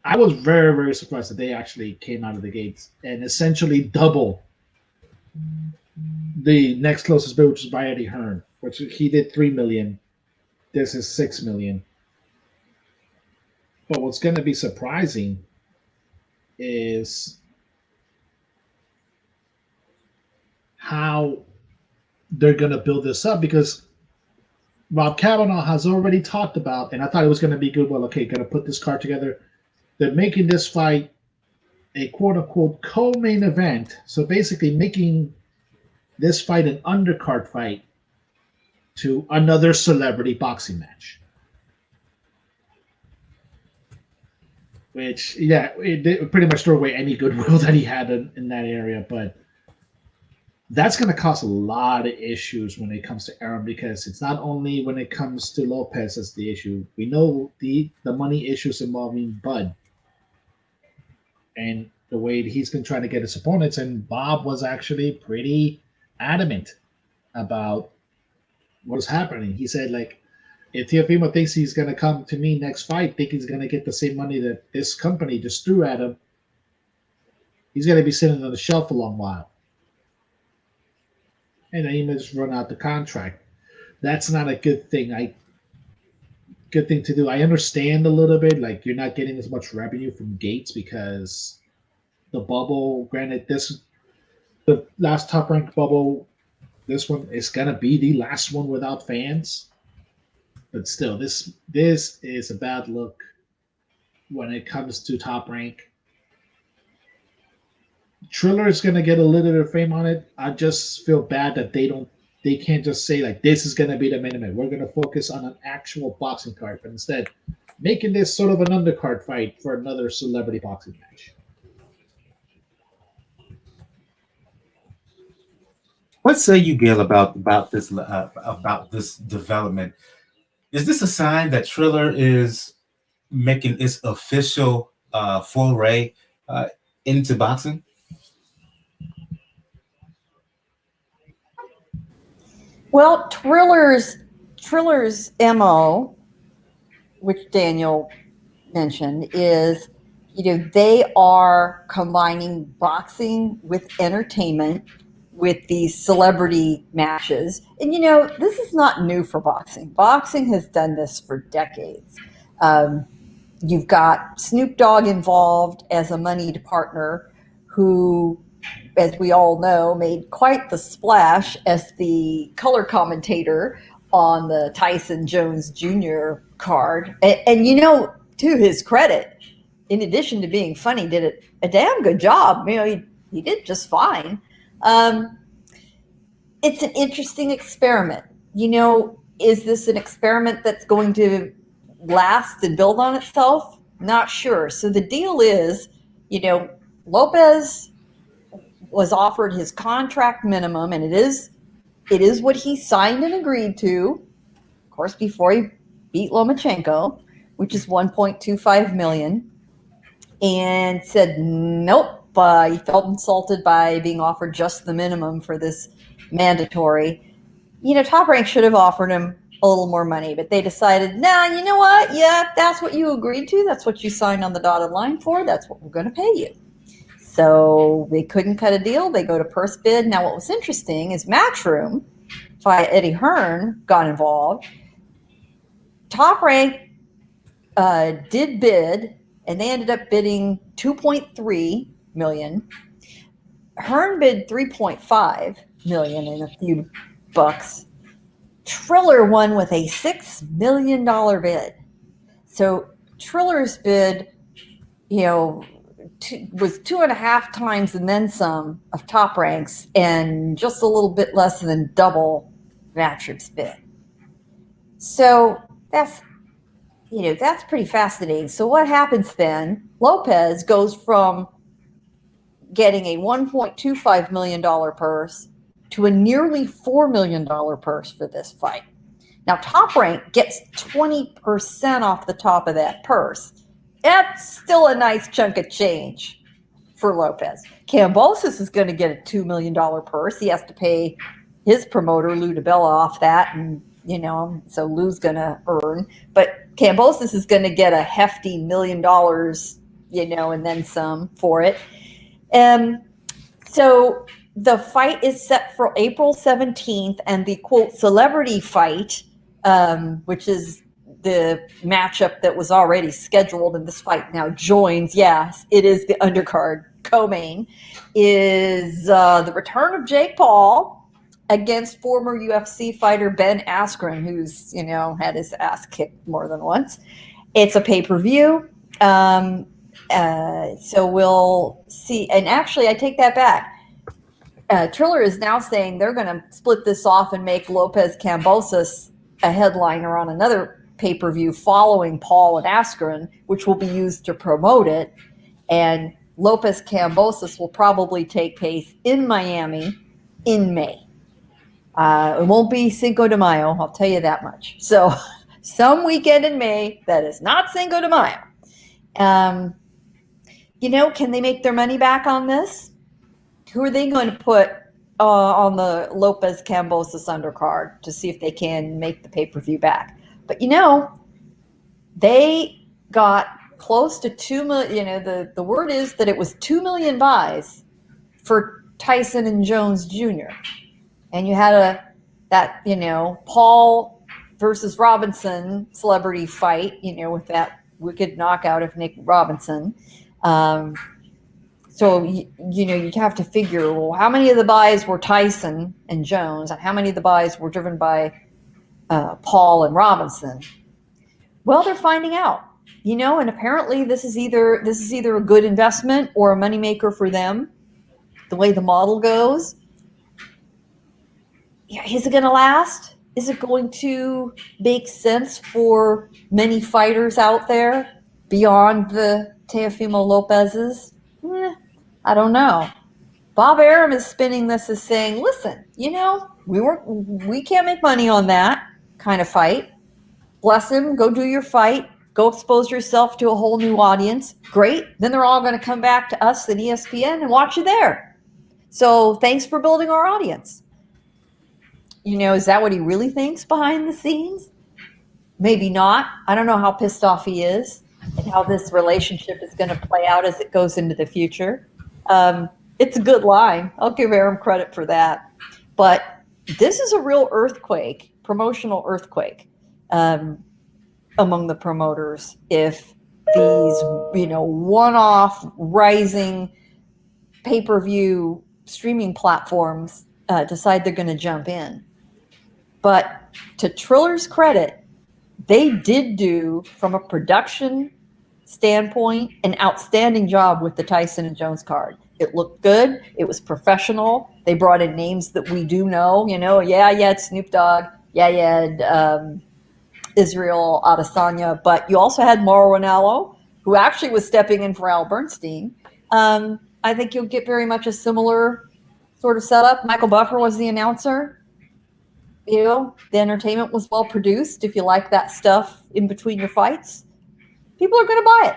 I was very, very surprised that they actually came out of the gates and essentially double the next closest bid, which is by Eddie Hearn, which he did 3 million. This is 6 million. But what's going to be surprising is how they're going to build this up, because Rob Kavanaugh has already talked about, and I thought it was going to be good. Well, okay, going to put this card together. They're making this fight a quote unquote co-main event. So basically making this fight an undercard fight to another celebrity boxing match. Which, yeah, it pretty much threw away any goodwill that he had in that area. But that's going to cause a lot of issues when it comes to Aaron, because it's not only when it comes to Lopez as the issue. We know the money issues involving Bud and the way he's been trying to get his opponents. And Bob was actually pretty adamant about what was happening. He said, like, if Teofimo thinks he's going to come to me next fight, think he's going to get the same money that this company just threw at him, he's going to be sitting on the shelf a long while. And then he may just run out the contract. That's not a good thing. Good thing to do. I understand a little bit, like you're not getting as much revenue from Gates because the bubble, granted, the last top ranked bubble, this one is going to be the last one without fans. But still, this is a bad look when it comes to Top Rank. Triller is going to get a little bit of fame on it. I just feel bad that they can't just say, like, this is going to be the main event. We're going to focus on an actual boxing card, but instead making this sort of an undercard fight for another celebrity boxing match. What say you, Gail, about this development? Is this a sign that Triller is making its official foray into boxing? Well, Triller's MO, which Daniel mentioned, is, they are combining boxing with entertainment, with these celebrity matches. And, this is not new for boxing. Boxing has done this for decades. You've got Snoop Dogg involved as a moneyed partner who, as we all know, made quite the splash as the color commentator on the Tyson Jones Jr. card. And to his credit, in addition to being funny, did a damn good job. He did just fine. It's an interesting experiment. Is this an experiment that's going to last and build on itself? Not sure. So the deal is, Lopez was offered his contract minimum, and it is what he signed and agreed to, of course, before he beat Lomachenko, which is $1.25 million, and said nope. He felt insulted by being offered just the minimum for this mandatory. Top Rank should have offered him a little more money, but they decided, nah, you know what? Yeah, that's what you agreed to. That's what you signed on the dotted line for. That's what we're going to pay you. So they couldn't cut a deal. They go to purse bid. Now, what was interesting is Matchroom, via Eddie Hearn, got involved. Top Rank did bid, and they ended up bidding $2.3 million. Hearn bid $3.5 million and a few bucks. Triller won with a $6 million bid. So Triller's bid, was 2.5 times and then some of Top Rank's, and just a little bit less than double Matchroom's bid. So that's pretty fascinating. So what happens then? Lopez goes from getting a $1.25 million purse to a nearly $4 million purse for this fight. Now, Top Rank gets 20% off the top of that purse. That's still a nice chunk of change for Lopez. Kambosos is going to get a $2 million purse. He has to pay his promoter, Lou DiBella, off that, and so Lou's going to earn. But Kambosos is going to get a hefty $1 million, and then some for it. So the fight is set for April 17th, and the, quote, celebrity fight, which is the matchup that was already scheduled, and this fight now joins, yes, it is the undercard co-main, is the return of Jake Paul against former UFC fighter Ben Askren, who's, had his ass kicked more than once. It's a pay-per-view. So we'll see. And actually, I take that back. Triller is now saying they're going to split this off and make Lopez Kambosos a headliner on another pay-per-view following Paul and Askren, which will be used to promote it. And Lopez Kambosos will probably take place in Miami in May. It won't be Cinco de Mayo, I'll tell you that much. So some weekend in May that is not Cinco de Mayo. Can they make their money back on this? Who are they going to put on the Lopez Kambosos undercard to see if they can make the pay-per-view back? But they got close to 2 million. The word is that it was 2 million buys for Tyson and Jones Jr. And you had Paul versus Robinson celebrity fight, with that wicked knockout of Nick Robinson. So, you have to figure, well, how many of the buys were Tyson and Jones, and how many of the buys were driven by Paul and Robinson? Well, they're finding out, and apparently this is either a good investment or a moneymaker for them, the way the model goes. Is it going to last? Is it going to make sense for many fighters out there beyond the Teofimo Lopez's? I don't know. Bob Arum is spinning this as saying, listen, we can't make money on that kind of fight. Bless him. Go do your fight. Go expose yourself to a whole new audience. Great. Then they're all going to come back to us at ESPN and watch you there. So thanks for building our audience. Is that what he really thinks behind the scenes? Maybe not. I don't know how pissed off he is and how this relationship is going to play out as it goes into the future. It's a good line. I'll give Arum credit for that. But this is a real earthquake, promotional earthquake, among the promoters if these, one-off rising pay-per-view streaming platforms decide they're going to jump in. But to Triller's credit, they did do, from a production standpoint, an outstanding job with the Tyson and Jones card. It looked good. It was professional. They brought in names that we do know. It's Snoop Dogg. Yeah, you had Israel Adesanya, but you also had Mauro Ranallo, who actually was stepping in for Al Bernstein. I think you'll get very much a similar sort of setup. Michael Buffer was the announcer. You know, the entertainment was well produced. If you like that stuff in between your fights, people are going to buy it.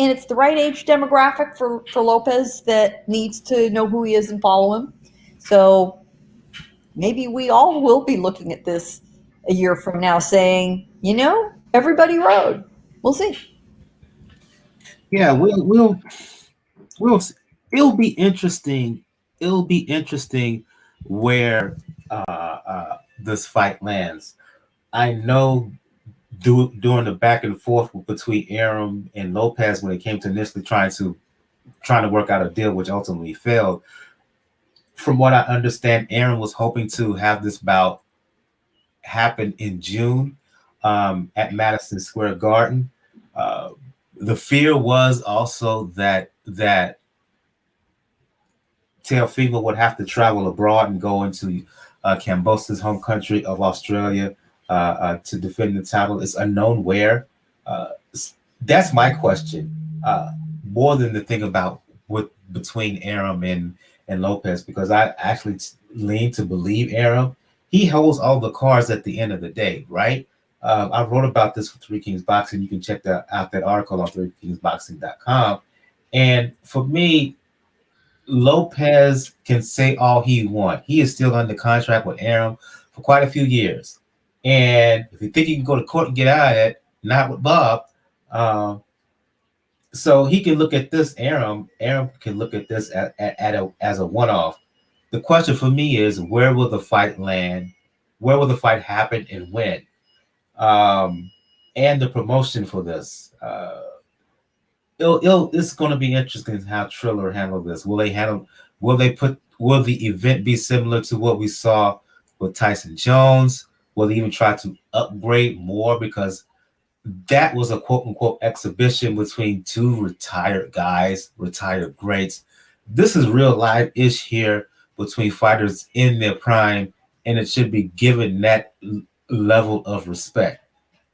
And it's the right age demographic for Lopez that needs to know who he is and follow him. So maybe we all will be looking at this a year from now saying, you know, everybody rode. We'll see. Yeah, we'll it'll be interesting. It'll be interesting where this fight lands. I know during the back and forth between Arum and Lopez when it came to initially trying to work out a deal, which ultimately failed. From what I understand, Arum was hoping to have this bout happen in June at Madison Square Garden. Uh, the fear was also that Teofimo would have to travel abroad and go into Kambosos' home country of Australia to defend the title. It's unknown where. Uh, that's my question. More than the thing about what between Arum and Lopez, because I actually lean to believe Arum. He holds all the cards at the end of the day, right? I wrote about this for Three Kings Boxing. You can check out that article on threekingsboxing.com. And for me, Lopez can say all he wants. He is still under contract with Arum for quite a few years. And if you think he can go to court and get out of it, not with Bob. So he can look at this, Arum can look at this as a one-off. The question for me is, where will the fight land? Where will the fight happen and when? And the promotion for this. It's going to be interesting how Triller handle this. Will the event be similar to what we saw with Tyson Jones? Will they even try to upgrade more? Because that was a quote unquote exhibition between two retired guys, retired greats. This is real live ish here between fighters in their prime, and it should be given that level of respect.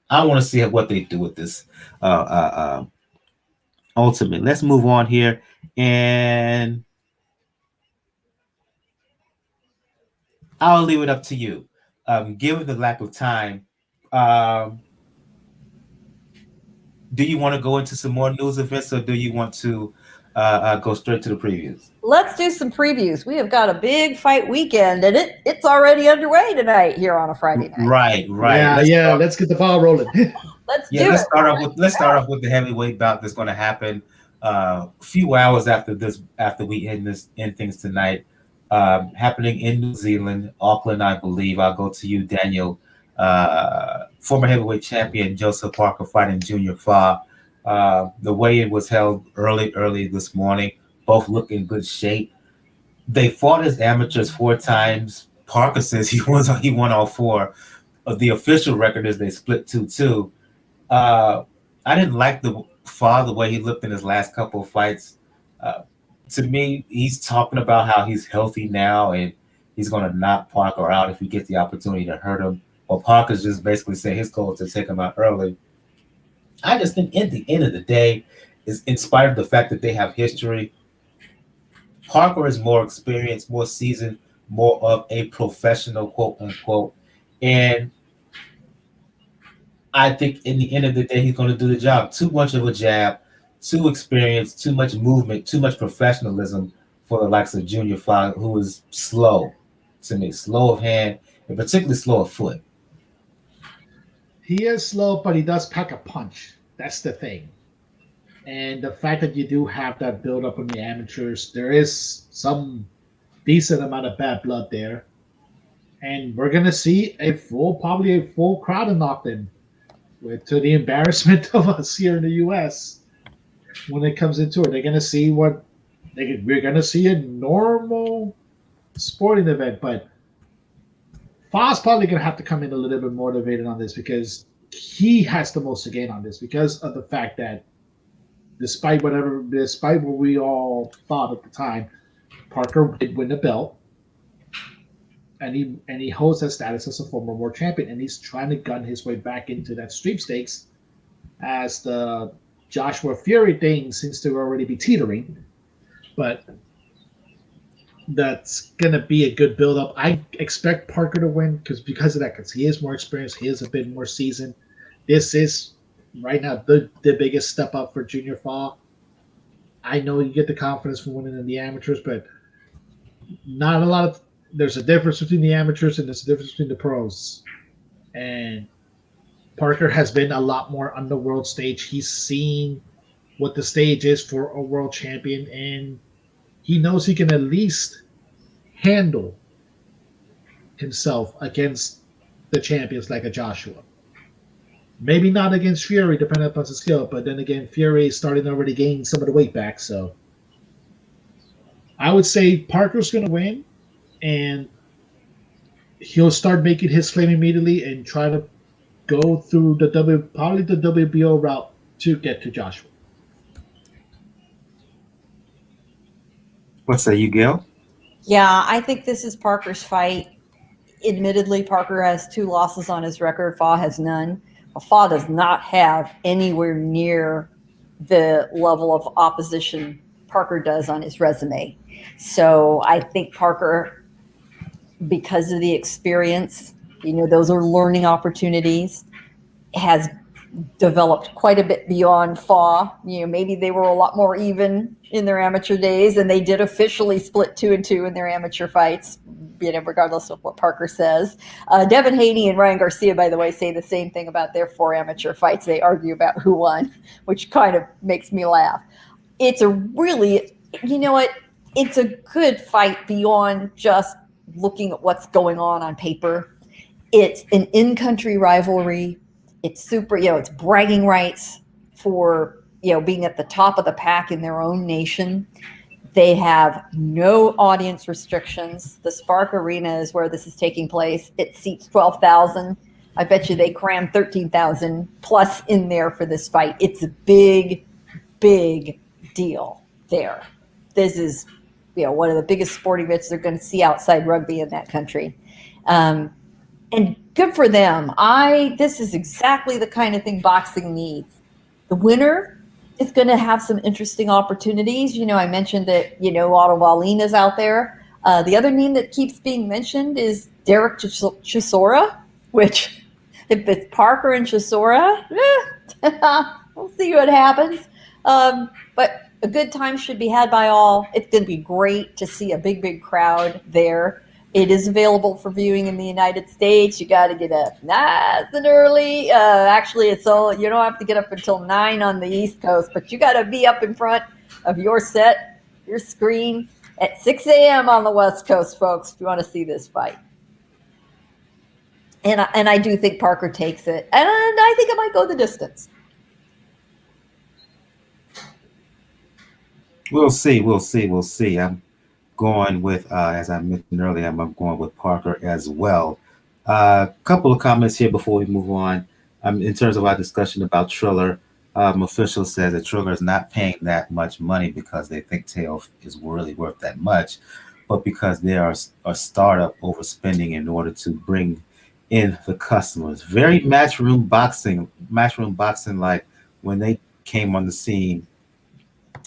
I want to see what they do with this ultimate. Let's move on here. And I'll leave it up to you. Given the lack of time, do you want to go into some more news events or do you want to go straight to the previews? Let's do some previews. We have got a big fight weekend, and it's already underway tonight here on a Friday night. Right. Let's get the ball rolling. Let's start off with the heavyweight bout that's going to happen a few hours after we end things tonight. Happening in New Zealand, Auckland, I believe. I'll go to you, Daniel. Former heavyweight champion Joseph Parker fighting Junior Fa. The weigh-in was held early this morning. Both look in good shape. They fought as amateurs 4 times. Parker says he won all 4. The official record is they split 2-2. I didn't like the way he looked in his last couple of fights. To me, he's talking about how he's healthy now and he's going to knock Parker out if he gets the opportunity to hurt him. Well, Parker's just basically saying his goal is to take him out early. I just think at the end of the day, is in spite of the fact that they have history, Parker is more experienced, more seasoned, more of a professional, quote unquote. And I think in the end of the day, he's going to do the job. Too much of a jab, too experienced, too much movement, too much professionalism for the likes of Junior Fa, who is slow to me, slow of hand, and particularly slow of foot. He is slow, but he does pack a punch. That's the thing. And the fact that you do have that build up in the amateurs, there is some decent amount of bad blood there. And we're gonna see probably a full crowd in Auckland, to the embarrassment of us here in the US. When it comes into it, they're gonna see we're gonna see a normal sporting event, but Fa's probably gonna have to come in a little bit motivated on this because he has the most to gain on this because of the fact that despite what we all thought at the time, Parker did win the belt. he holds that status as a former world champion, and he's trying to gun his way back into that sweepstakes as the Joshua Fury thing seems to already be teetering. But that's gonna be a good build up. I expect Parker to win because of that, because he is more experienced, he is a bit more seasoned. This is right now the biggest step up for Junior Fall. I know you get the confidence from winning in the amateurs, but not a lot of. There's a difference between the amateurs and there's a difference between the pros. And Parker has been a lot more on the world stage. He's seen what the stage is for a world champion, and he knows he can at least handle himself against the champions like a Joshua. Maybe not against Fury, depending upon his skill, but then again, Fury is starting to already gain some of the weight back. So I would say Parker's going to win, and he'll start making his claim immediately and try to go through probably the WBO route to get to Joshua. What say you, Gayle? Yeah, I think this is Parker's fight. Admittedly, Parker has 2 losses on his record. Fa has none. Fa does not have anywhere near the level of opposition Parker does on his resume. So I think Parker, because of the experience, those are learning opportunities, has developed quite a bit beyond Fa. Maybe they were a lot more even in their amateur days, and they did officially split 2-2 in their amateur fights, regardless of what Parker says. Devin Haney and Ryan Garcia, by the way, say the same thing about their 4 amateur fights. They argue about who won, which kind of makes me laugh. It's a really, it's a good fight beyond just looking at what's going on paper. It's an in-country rivalry. It's super, it's bragging rights for, being at the top of the pack in their own nation. They have no audience restrictions. The Spark Arena is where this is taking place. It seats 12,000. I bet you they crammed 13,000 plus in there for this fight. It's a big, big deal there. This is, one of the biggest sporting events they're going to see outside rugby in that country. And good for them. This is exactly the kind of thing boxing needs. The winner is going to have some interesting opportunities. I mentioned that, Otto Wallin is out there. The other name that keeps being mentioned is Derek Chisora, which if it's Parker and Chisora, we'll see what happens. But a good time should be had by all. It's going to be great to see a big, big crowd there. It is available for viewing in the United States. You got to get up nice and early. Actually, you don't have to get up until 9 on the East Coast, but you got to be up in front of your screen at 6 a.m. on the West Coast, folks, if you want to see this fight. And I do think Parker takes it, and I think it might go the distance. We'll see. I'm going with, as I mentioned earlier, I'm going with Parker as well. A couple of comments here before we move on. In terms of our discussion about Triller, official says that Triller is not paying that much money because they think Teo is really worth that much, but because they are a startup overspending in order to bring in the customers. Very matchroom boxing, like when they came on the scene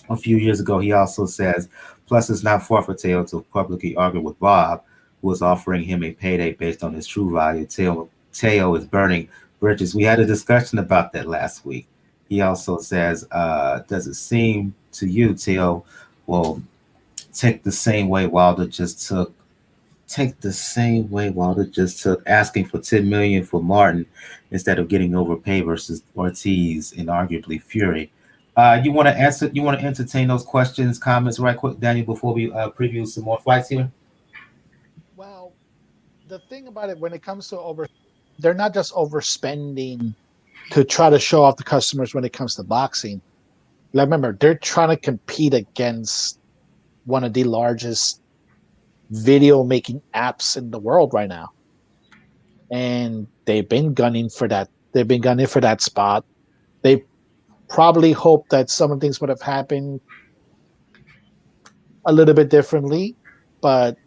a few years ago. He also says, plus it's not far for Teo to publicly argue with Bob, who was offering him a payday based on his true value. Teo is burning bridges. We had a discussion about that last week. He also says, does it seem to you, Teo will take the same way Wilder just took asking for $10 million for Martin instead of getting overpaid versus Ortiz and arguably Fury? You want to entertain those questions, comments right quick, Daniel, before we preview some more fights here? Well, the thing about it, when it comes to they're not just overspending to try to show off the customers when it comes to boxing. Like, remember, they're trying to compete against one of the largest video making apps in the world right now. And they've been gunning for that. They've been gunning for that spot. They probably hope that some things would have happened a little bit differently, but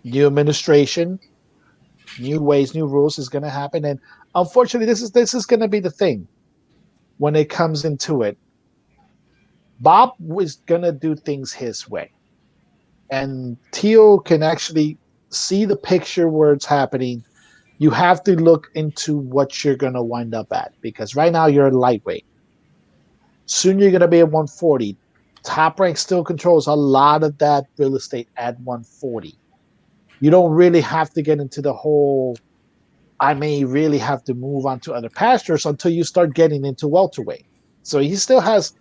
new administration, new ways, new rules is going to happen. And unfortunately, this is going to be the thing when it comes into it. Bob was going to do things his way. And Teo can actually see the picture where it's happening. You have to look into what you're going to wind up at, because right now you're a lightweight. Soon you're going to be at 140. Top Rank still controls a lot of that real estate at 140. You don't really have to get into the whole, I may really have to move on to other pastures until you start getting into welterweight. So he still has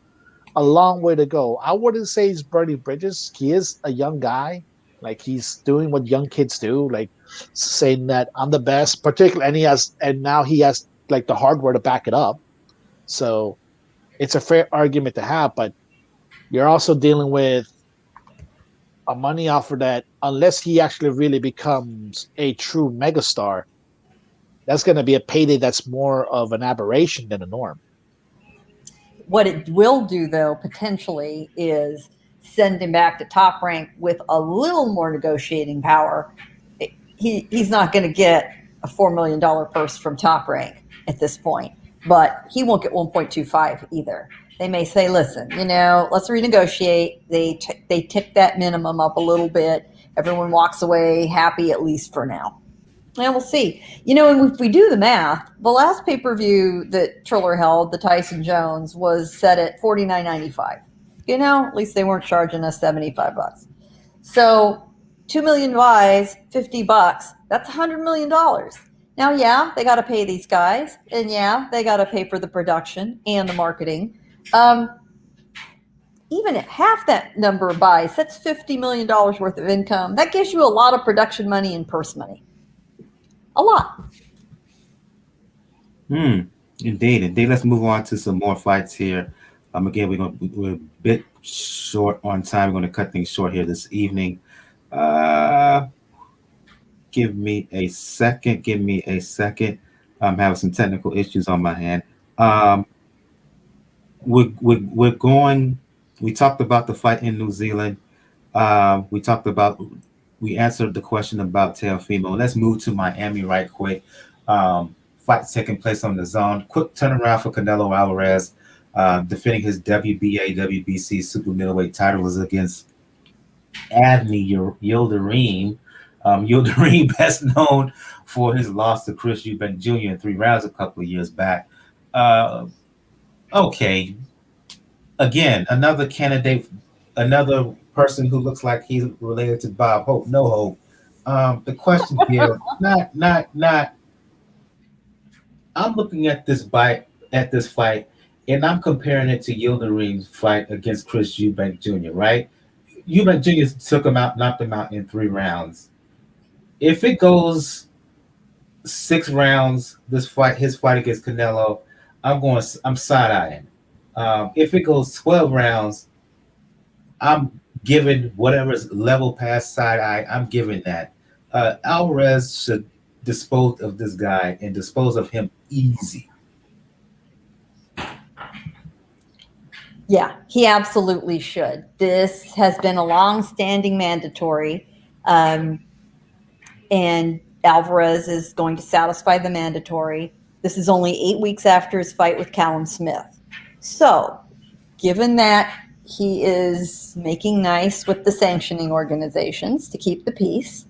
a long way to go. I wouldn't say he's burning bridges. He is a young guy. Like, he's doing what young kids do, like saying that I'm the best, particularly, and now he has like the hardware to back it up. So it's a fair argument to have, but you're also dealing with a money offer that, unless he actually really becomes a true megastar, that's going to be a payday that's more of an aberration than a norm. What it will do, though, potentially, is send him back to Top Rank with a little more negotiating power. He's not going to get a $4 million purse from Top Rank at this point, but he won't get 1.25 either. They may say, listen, let's renegotiate. They tick that minimum up a little bit. Everyone walks away happy, at least for now. And we'll see. And if we do the math, the last pay-per-view that Triller held, the Tyson Jones, was set at $49.95. At least they weren't charging us $75. So 2 million buys, $50. That's $100 million. Now, yeah, they got to pay these guys, and yeah, they got to pay for the production and the marketing. Even at half that number of buys, that's $50 million worth of income. That gives you a lot of production money and purse money. A lot. Indeed. Let's move on to some more fights here. Again, we're a bit short on time. We're going to cut things short here this evening. Give me a second. I'm having some technical issues on my hand. We talked about the fight in New Zealand. We answered the question about Teofimo. Let's move to Miami right quick. Fight taking place on the zone. Quick turnaround for Canelo Alvarez, defending his WBA, WBC super middleweight titles against Avni Yildirim. Yildirim, best known for his loss to Chris Eubank Jr. in 3 rounds a couple of years back. Okay. Again, another candidate, another person who looks like he's related to Bob Hope. No hope. The question here, not. I'm looking at this fight, and I'm comparing it to Yildirim's fight against Chris Eubank Jr. Right? Eubank Jr. knocked him out in 3 rounds. If it goes 6 rounds, his fight against Canelo, I'm side-eyeing. If it goes 12 rounds, I'm giving whatever's level past side eye, I'm giving that. Alvarez should dispose of this guy and dispose of him easy. Yeah, he absolutely should. This has been a long-standing mandatory, and Alvarez is going to satisfy the mandatory. This is only 8 weeks after his fight with Callum Smith. So, given that he is making nice with the sanctioning organizations to keep the peace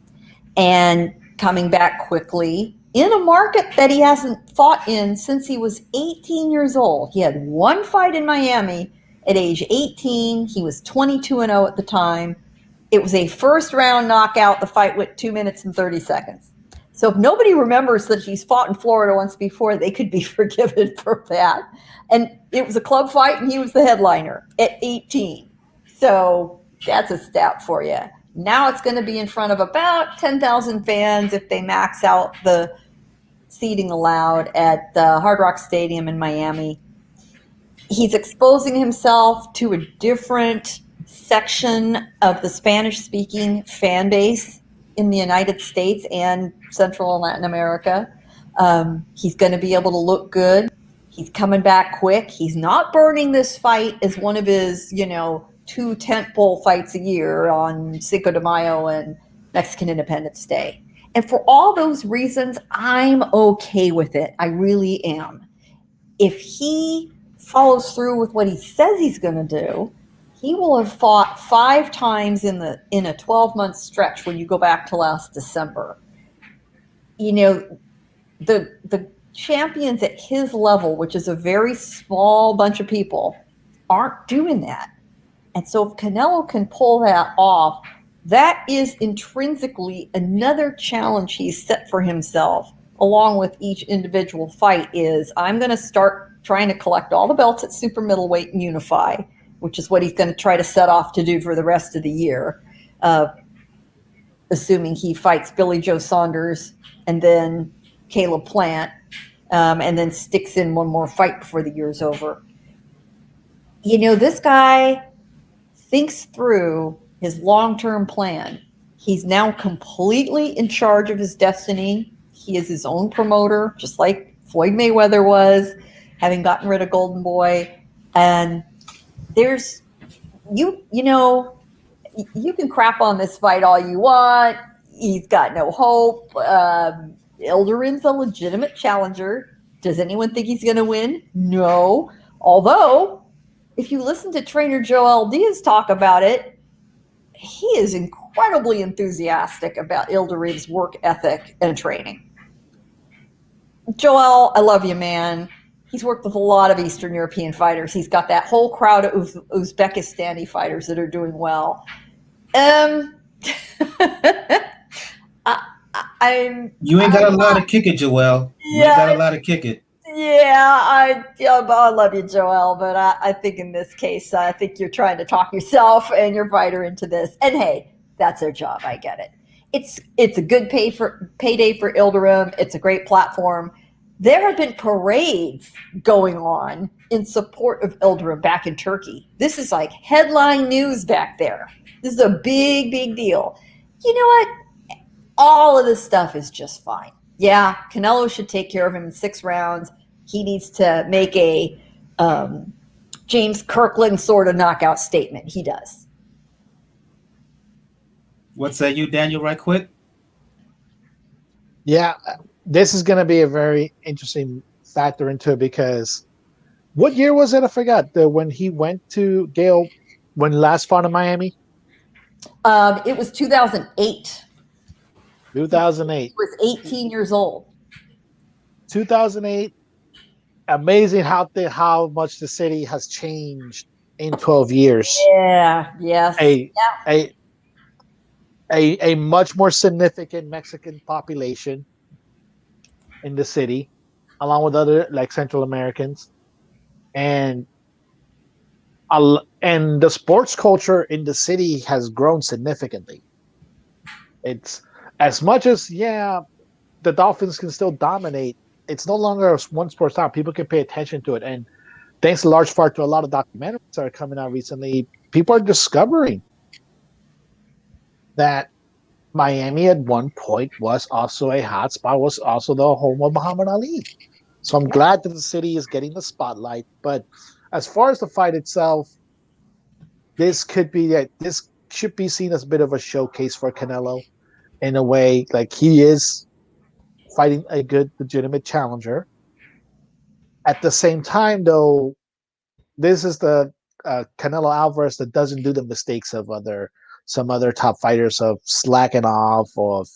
and coming back quickly in a market that he hasn't fought in since he was 18 years old. He had 1 fight in Miami at age 18. He was 22-0 at the time. It was a first-round knockout. The fight went 2 minutes and 30 seconds. So if nobody remembers that he's fought in Florida once before, they could be forgiven for that. And it was a club fight, and he was the headliner at 18. So that's a stat for you. Now it's going to be in front of about 10,000 fans if they max out the seating allowed at the Hard Rock Stadium in Miami. He's exposing himself to a different section of the Spanish-speaking fan base in the United States and Central and Latin America. He's going to be able to look good. He's coming back quick. He's not burning this fight as one of his, 2 tentpole fights a year on Cinco de Mayo and Mexican Independence Day. And for all those reasons, I'm okay with it. I really am. If he follows through with what he says he's going to do, he will have fought 5 times in a 12-month stretch when you go back to last December. You know, the champions at his level, which is a very small bunch of people, aren't doing that. And so if Canelo can pull that off, that is intrinsically another challenge he's set for himself, along with each individual fight, is I'm going to start trying to collect all the belts at super middleweight and unify, which is what he's going to try to set off to do for the rest of the year, assuming he fights Billy Joe Saunders and then Caleb Plant, and then sticks in one more fight before the year's over. You know, this guy thinks through his long-term plan. He's now completely in charge of his destiny. He is his own promoter, just like Floyd Mayweather was, having gotten rid of Golden Boy. And there's, you know, you can crap on this fight all you want. He's got no hope. Yildirim's a legitimate challenger. Does anyone think he's going to win? No. Although, if you listen to trainer Joel Diaz talk about it, he is incredibly enthusiastic about Yildirim's work ethic and training. Joel, I love you, man. He's worked with a lot of Eastern European fighters. He's got that whole crowd of Uzbekistani fighters that are doing well. You ain't got a lot of kick it, Joel. You ain't got a lot of kick it. Yeah, I love you, Joel, but I think in this case, I think you're trying to talk yourself and your fighter into this. And hey, that's their job. I get it. It's a good payday for Yildirim. It's a great platform. There have been parades going on in support of Yildirim back in Turkey. This is like headline news back there. This is a big, big deal. You know what? All of this stuff is just fine. Yeah, Canelo should take care of him in 6 rounds. He needs to make a James Kirkland sort of knockout statement. He does. What say you, Daniel, right quick? Yeah, this is going to be a very interesting factor into it, because what year was it? I forgot. When he went to Gayle, when last fought in Miami? It was 2008. 2008. He was 18 years old. 2008. Amazing how much the city has changed in 12 years. Yeah. Yes. A much more significant Mexican population in the city, along with other like Central Americans, and the sports culture in the city has grown significantly. It's as much as the Dolphins can still dominate. It's no longer a one sport town. People can pay attention to it, and thanks in large part to a lot of documentaries that are coming out recently, people are discovering that Miami at one point was also a hot spot, was also the home of Muhammad Ali. So I'm glad that the city is getting the spotlight. But as far as the fight itself, this should be seen as a bit of a showcase for Canelo in a way. Like, he is fighting a good, legitimate challenger. At the same time, though, this is the Canelo Alvarez that doesn't do the mistakes of some other top fighters, of slacking off, of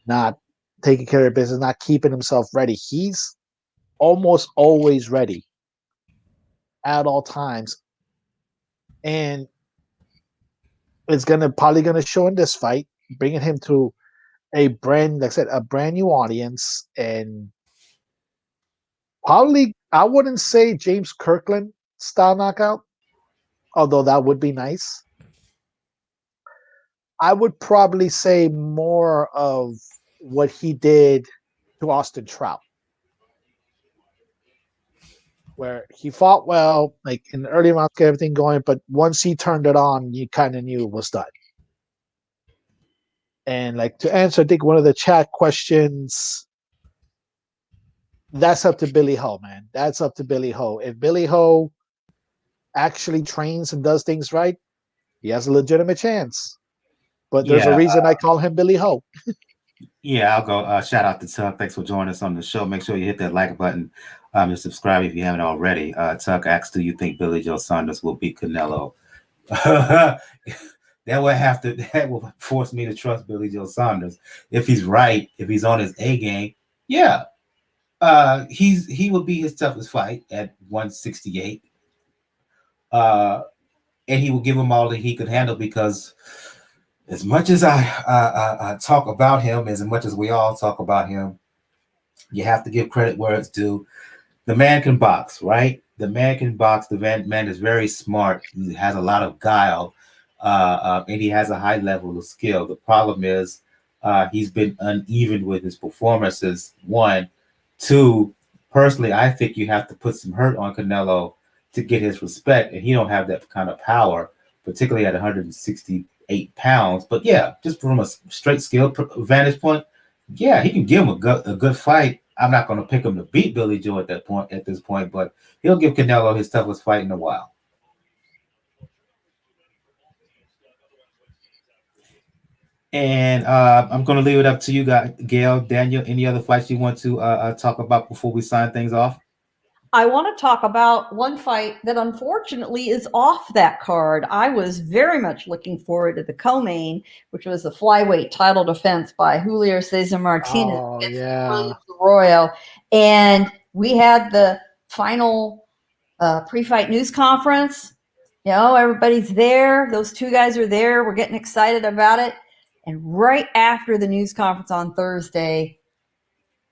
not taking care of business, not keeping himself ready. He's almost always ready at all times. And it's probably gonna show in this fight, bringing him to a brand new audience, and probably, I wouldn't say James Kirkland style knockout, although that would be nice. I would probably say more of what he did to Austin Trout, where he fought well, like in the early rounds, get everything going, but once he turned it on, you kind of knew it was done. And like, to answer, I think one of the chat questions, that's up to Billy Ho, man. That's up to Billy Ho. If Billy Ho actually trains and does things right, he has a legitimate chance. But there's a reason I call him Billy Ho. Yeah, I'll go. Shout out to Tuck. Thanks for joining us on the show. Make sure you hit that like button and subscribe if you haven't already. Tuck asks, do you think Billy Joe Saunders will beat Canelo? that that will force me to trust Billy Joe Saunders. If he's right, if he's on his A game, yeah. He will be his toughest fight at 168. Uh, and he will give him all that he could handle because as much as I talk about him, as much as we all talk about him, you have to give credit where it's due. The man can box, right? The man can box. The man is very smart. He has a lot of guile, and he has a high level of skill. The problem is he's been uneven with his performances. One, two. Personally, I think you have to put some hurt on Canelo to get his respect, and he don't have that kind of power, particularly at 168 pounds. But yeah, just from a straight skill vantage point, yeah, he can give him a good fight. I'm not going to pick him to beat Billy Joe at this point, but he'll give Canelo his toughest fight in a while. And I'm going to leave it up to you guys, Gayle, Daniel. Any other fights you want to talk about before we sign things off? I want to talk about one fight that unfortunately is off that card. I was very much looking forward to the co-main, which was the flyweight title defense by Julio Cesar Martinez against Williams Arroyo. And we had the final pre-fight news conference. You know, everybody's there. Those two guys are there. We're getting excited about it. And right after the news conference on Thursday,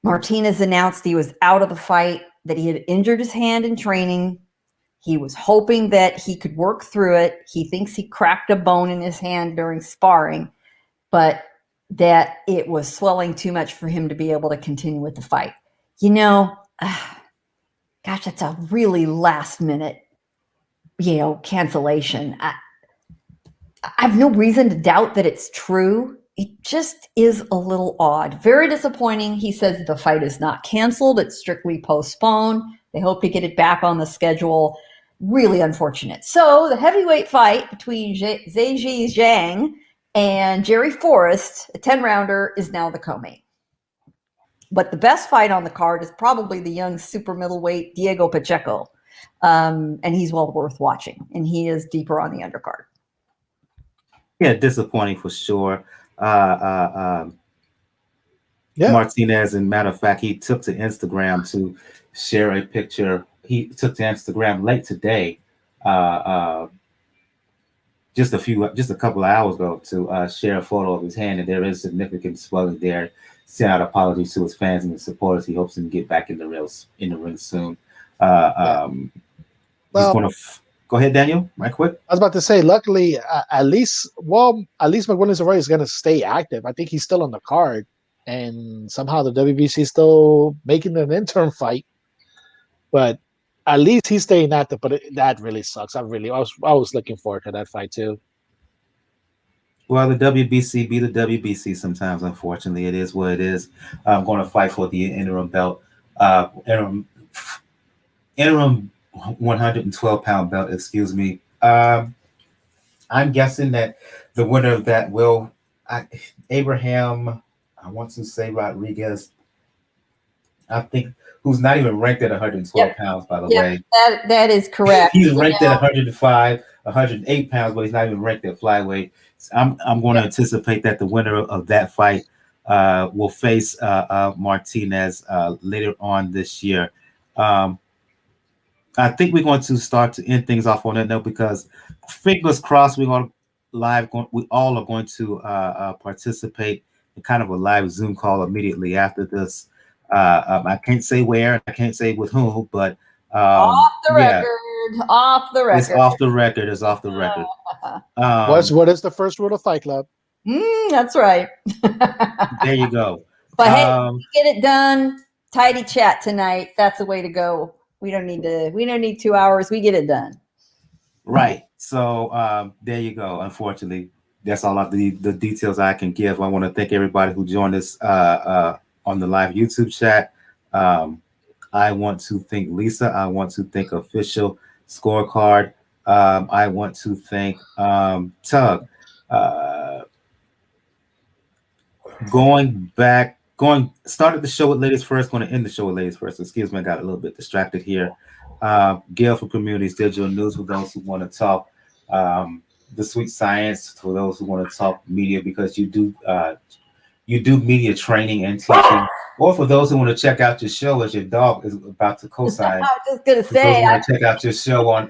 Martinez announced he was out of the fight, that he had injured his hand in training. He was hoping that he could work through it. He thinks he cracked a bone in his hand during sparring, but that it was swelling too much for him to be able to continue with the fight. You know, gosh, that's a really last minute, cancellation. I have no reason to doubt that it's true. It just is a little odd. Very disappointing. He says the fight is not canceled. It's strictly postponed. They hope to get it back on the schedule. Really unfortunate. So the heavyweight fight between Zheji Zhang and Jerry Forrest, a 10-rounder, is now the co-main. But the best fight on the card is probably the young super middleweight Diego Pacheco. And he's well worth watching. And he is deeper on the undercard. Yeah, disappointing for sure. Martinez, and matter of fact, he took to Instagram to share a picture. He took to Instagram late today, just a couple of hours ago, to share a photo of his hand, and there is significant swelling there. Sent out apologies to his fans and his supporters. He hopes to get back in the ring soon. He's going to. Go ahead, Daniel, right quick. I was about to say, luckily, at least McWilliams Arroyo is going to stay active. I think he's still on the card, and somehow the WBC is still making an interim fight. But at least he's staying active. But that really sucks. I was looking forward to that fight too. Well, the WBC be the WBC sometimes. Unfortunately, it is what it is. I'm going to fight for the interim belt, interim 112-pound belt, excuse me. I'm guessing that the winner of that will Abraham, I want to say Rodriguez, I think, who's not even ranked at 112 pounds, by the way. That is correct. He's ranked at 105, 108 pounds, but he's not even ranked at flyweight. So I'm going to anticipate that the winner of that fight will face Martinez later on this year. I think we're going to start to end things off on that note, because fingers crossed we all are going to participate in kind of a live Zoom call immediately after this. I can't say where, I can't say with whom, but off the record. It's off the record. It's off the record. What is the first rule of Fight Club? That's right. There you go. But hey, get it done. Tidy chat tonight. That's the way to go. We don't need 2 hours. We get it done. Right. So there you go. Unfortunately, that's all of the details I can give. I want to thank everybody who joined us on the live YouTube chat. I want to thank Lisa. I want to thank Official Scorecard. I want to thank Tug. Started the show with ladies first, going to end the show with ladies first. Excuse me, I got a little bit distracted here. Gail for Communities Digital News for those who want to talk the sweet science, for those who want to talk media, because you do media training and teaching. Or for those who want to check out your show, as your dog is about to I co-sign. was just gonna For those say, who want to check out your show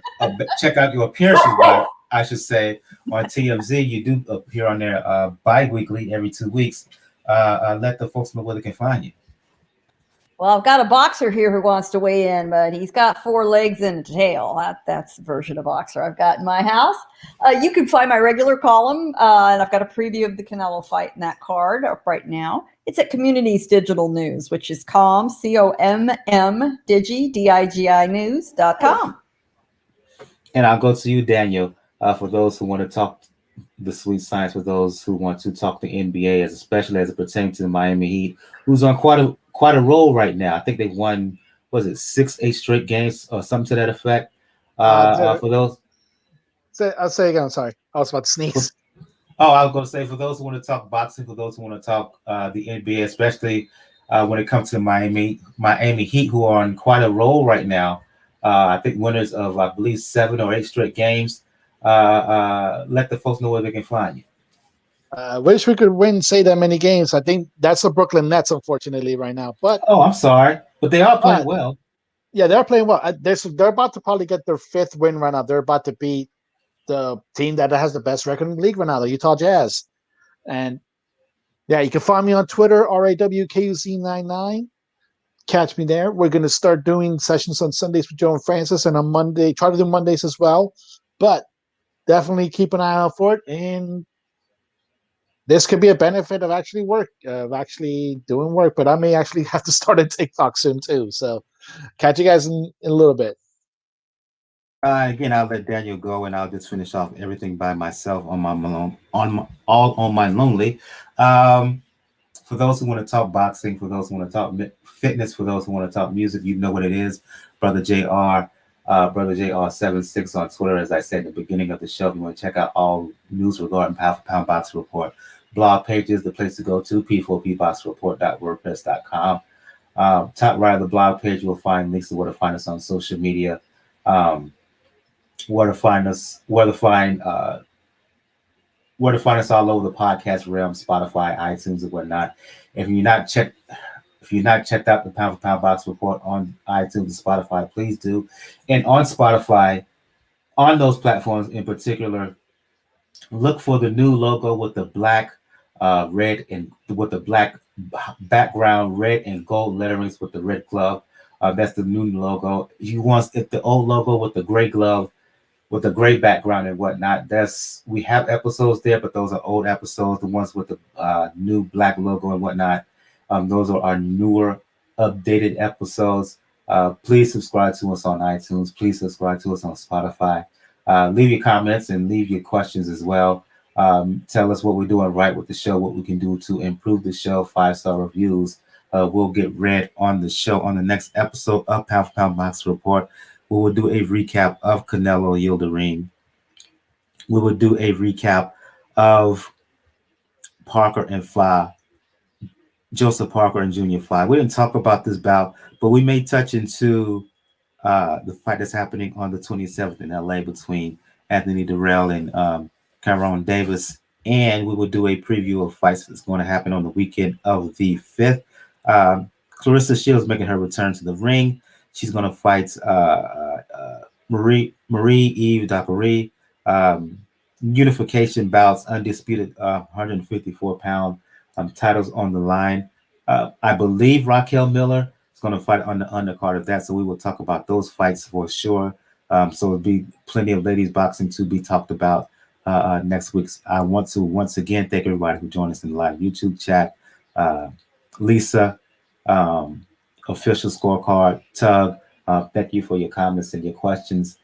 check out your appearances, but I should say on TMZ, you do appear on there bi-weekly, every 2 weeks. Let the folks know where they can find you. well, I've got a boxer here who wants to weigh in, but he's got 4 legs and a tail. That's the version of boxer I've got in my house. You can find my regular column, and I've got a preview of the Canelo fight in that card up right now. It's at Communities Digital News, which is COMM, Digi News.com. And I'll go to you, Daniel, for those who want to talk the sweet science, for those who want to talk the NBA, especially as it pertains to the Miami Heat, who's on quite a roll right now. I think they've won, was it 8 straight games or something to that effect? For those, I'll say again. I'm sorry, I was about to sneeze. I was going to say, for those who want to talk boxing, for those who want to talk the NBA, especially when it comes to Miami Heat, who are on quite a roll right now. I think winners of, I believe, 7 or 8 straight games. Let the folks know where they can find you. Wish we could win, say that many games. I think that's the Brooklyn Nets, unfortunately, right now. But I'm sorry, but they are playing well. Yeah, they're playing well. They're about to probably get their 5th win right now. They're about to beat the team that has the best record in the league right now, the Utah Jazz. And yeah, you can find me on Twitter, RAWKUC99. Catch me there. We're going to start doing sessions on Sundays with Joe and Francis, and on Monday, try to do Mondays as well. But definitely keep an eye out for it. And this could be a benefit of actually doing work. But I may actually have to start a TikTok soon too. So catch you guys in a little bit. Again, I'll let Daniel go, and I'll just finish off everything by myself on my lonely. For those who want to talk boxing, for those who want to talk fitness, for those who want to talk music, you know what it is. Brother JR, Brother JR76 on Twitter. As I said at the beginning of the show, if you want to check out all news regarding Pound for Pound Boxing Report, blog pages, the place to go to, p4pboxreport.wordpress.com. Top right of the blog page, you'll find links to where to find us on social media, where to find us all over the podcast realm, Spotify, iTunes, and whatnot. If you're not checked out the Pound for Pound Box Report on iTunes and Spotify, please do. And on Spotify, on those platforms in particular, look for the new logo with the black, red, and with the black background, red and gold letterings with the red glove. That's the new logo. If the old logo with the gray glove, with the gray background and whatnot, we have episodes there, but those are old episodes. The ones with the new black logo and whatnot, those are our newer, updated episodes. Please subscribe to us on iTunes. Please subscribe to us on Spotify. Leave your comments and leave your questions as well. Tell us what we're doing right with the show, what we can do to improve the show. 5-star reviews will get read on the show on the next episode of Pound for Pound Box Report. We will do a recap of Canelo Yildirim. We will do a recap of Parker and Fly, Joseph Parker and Junior Fly. We didn't talk about this bout, but we may touch into the fight that's happening on the 27th in LA between Anthony Durrell and Cameron Davis. And we will do a preview of fights that's going to happen on the weekend of the 5th. Clarissa Shields making her return to the ring. She's going to fight Marie Eve Dapere. Unification bouts, undisputed 154-pound titles on the line. I believe Raquel Miller is going to fight on the undercard of that, so we will talk about those fights for sure. So it'll be plenty of ladies boxing to be talked about next week. I want to once again thank everybody who joined us in the live YouTube chat. Lisa, official scorecard, Tug, thank you for your comments and your questions.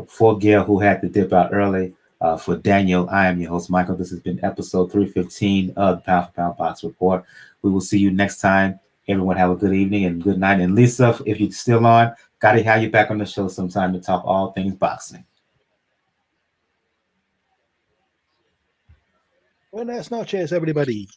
For Gail, who had to dip out early, for Daniel, I am your host, Michael. This has been episode 315 of the Pound for Pound Box Report. We will see you next time. Everyone have a good evening and good night. And Lisa, if you're still on, got to have you back on the show sometime to talk all things boxing. Buenas noches, everybody.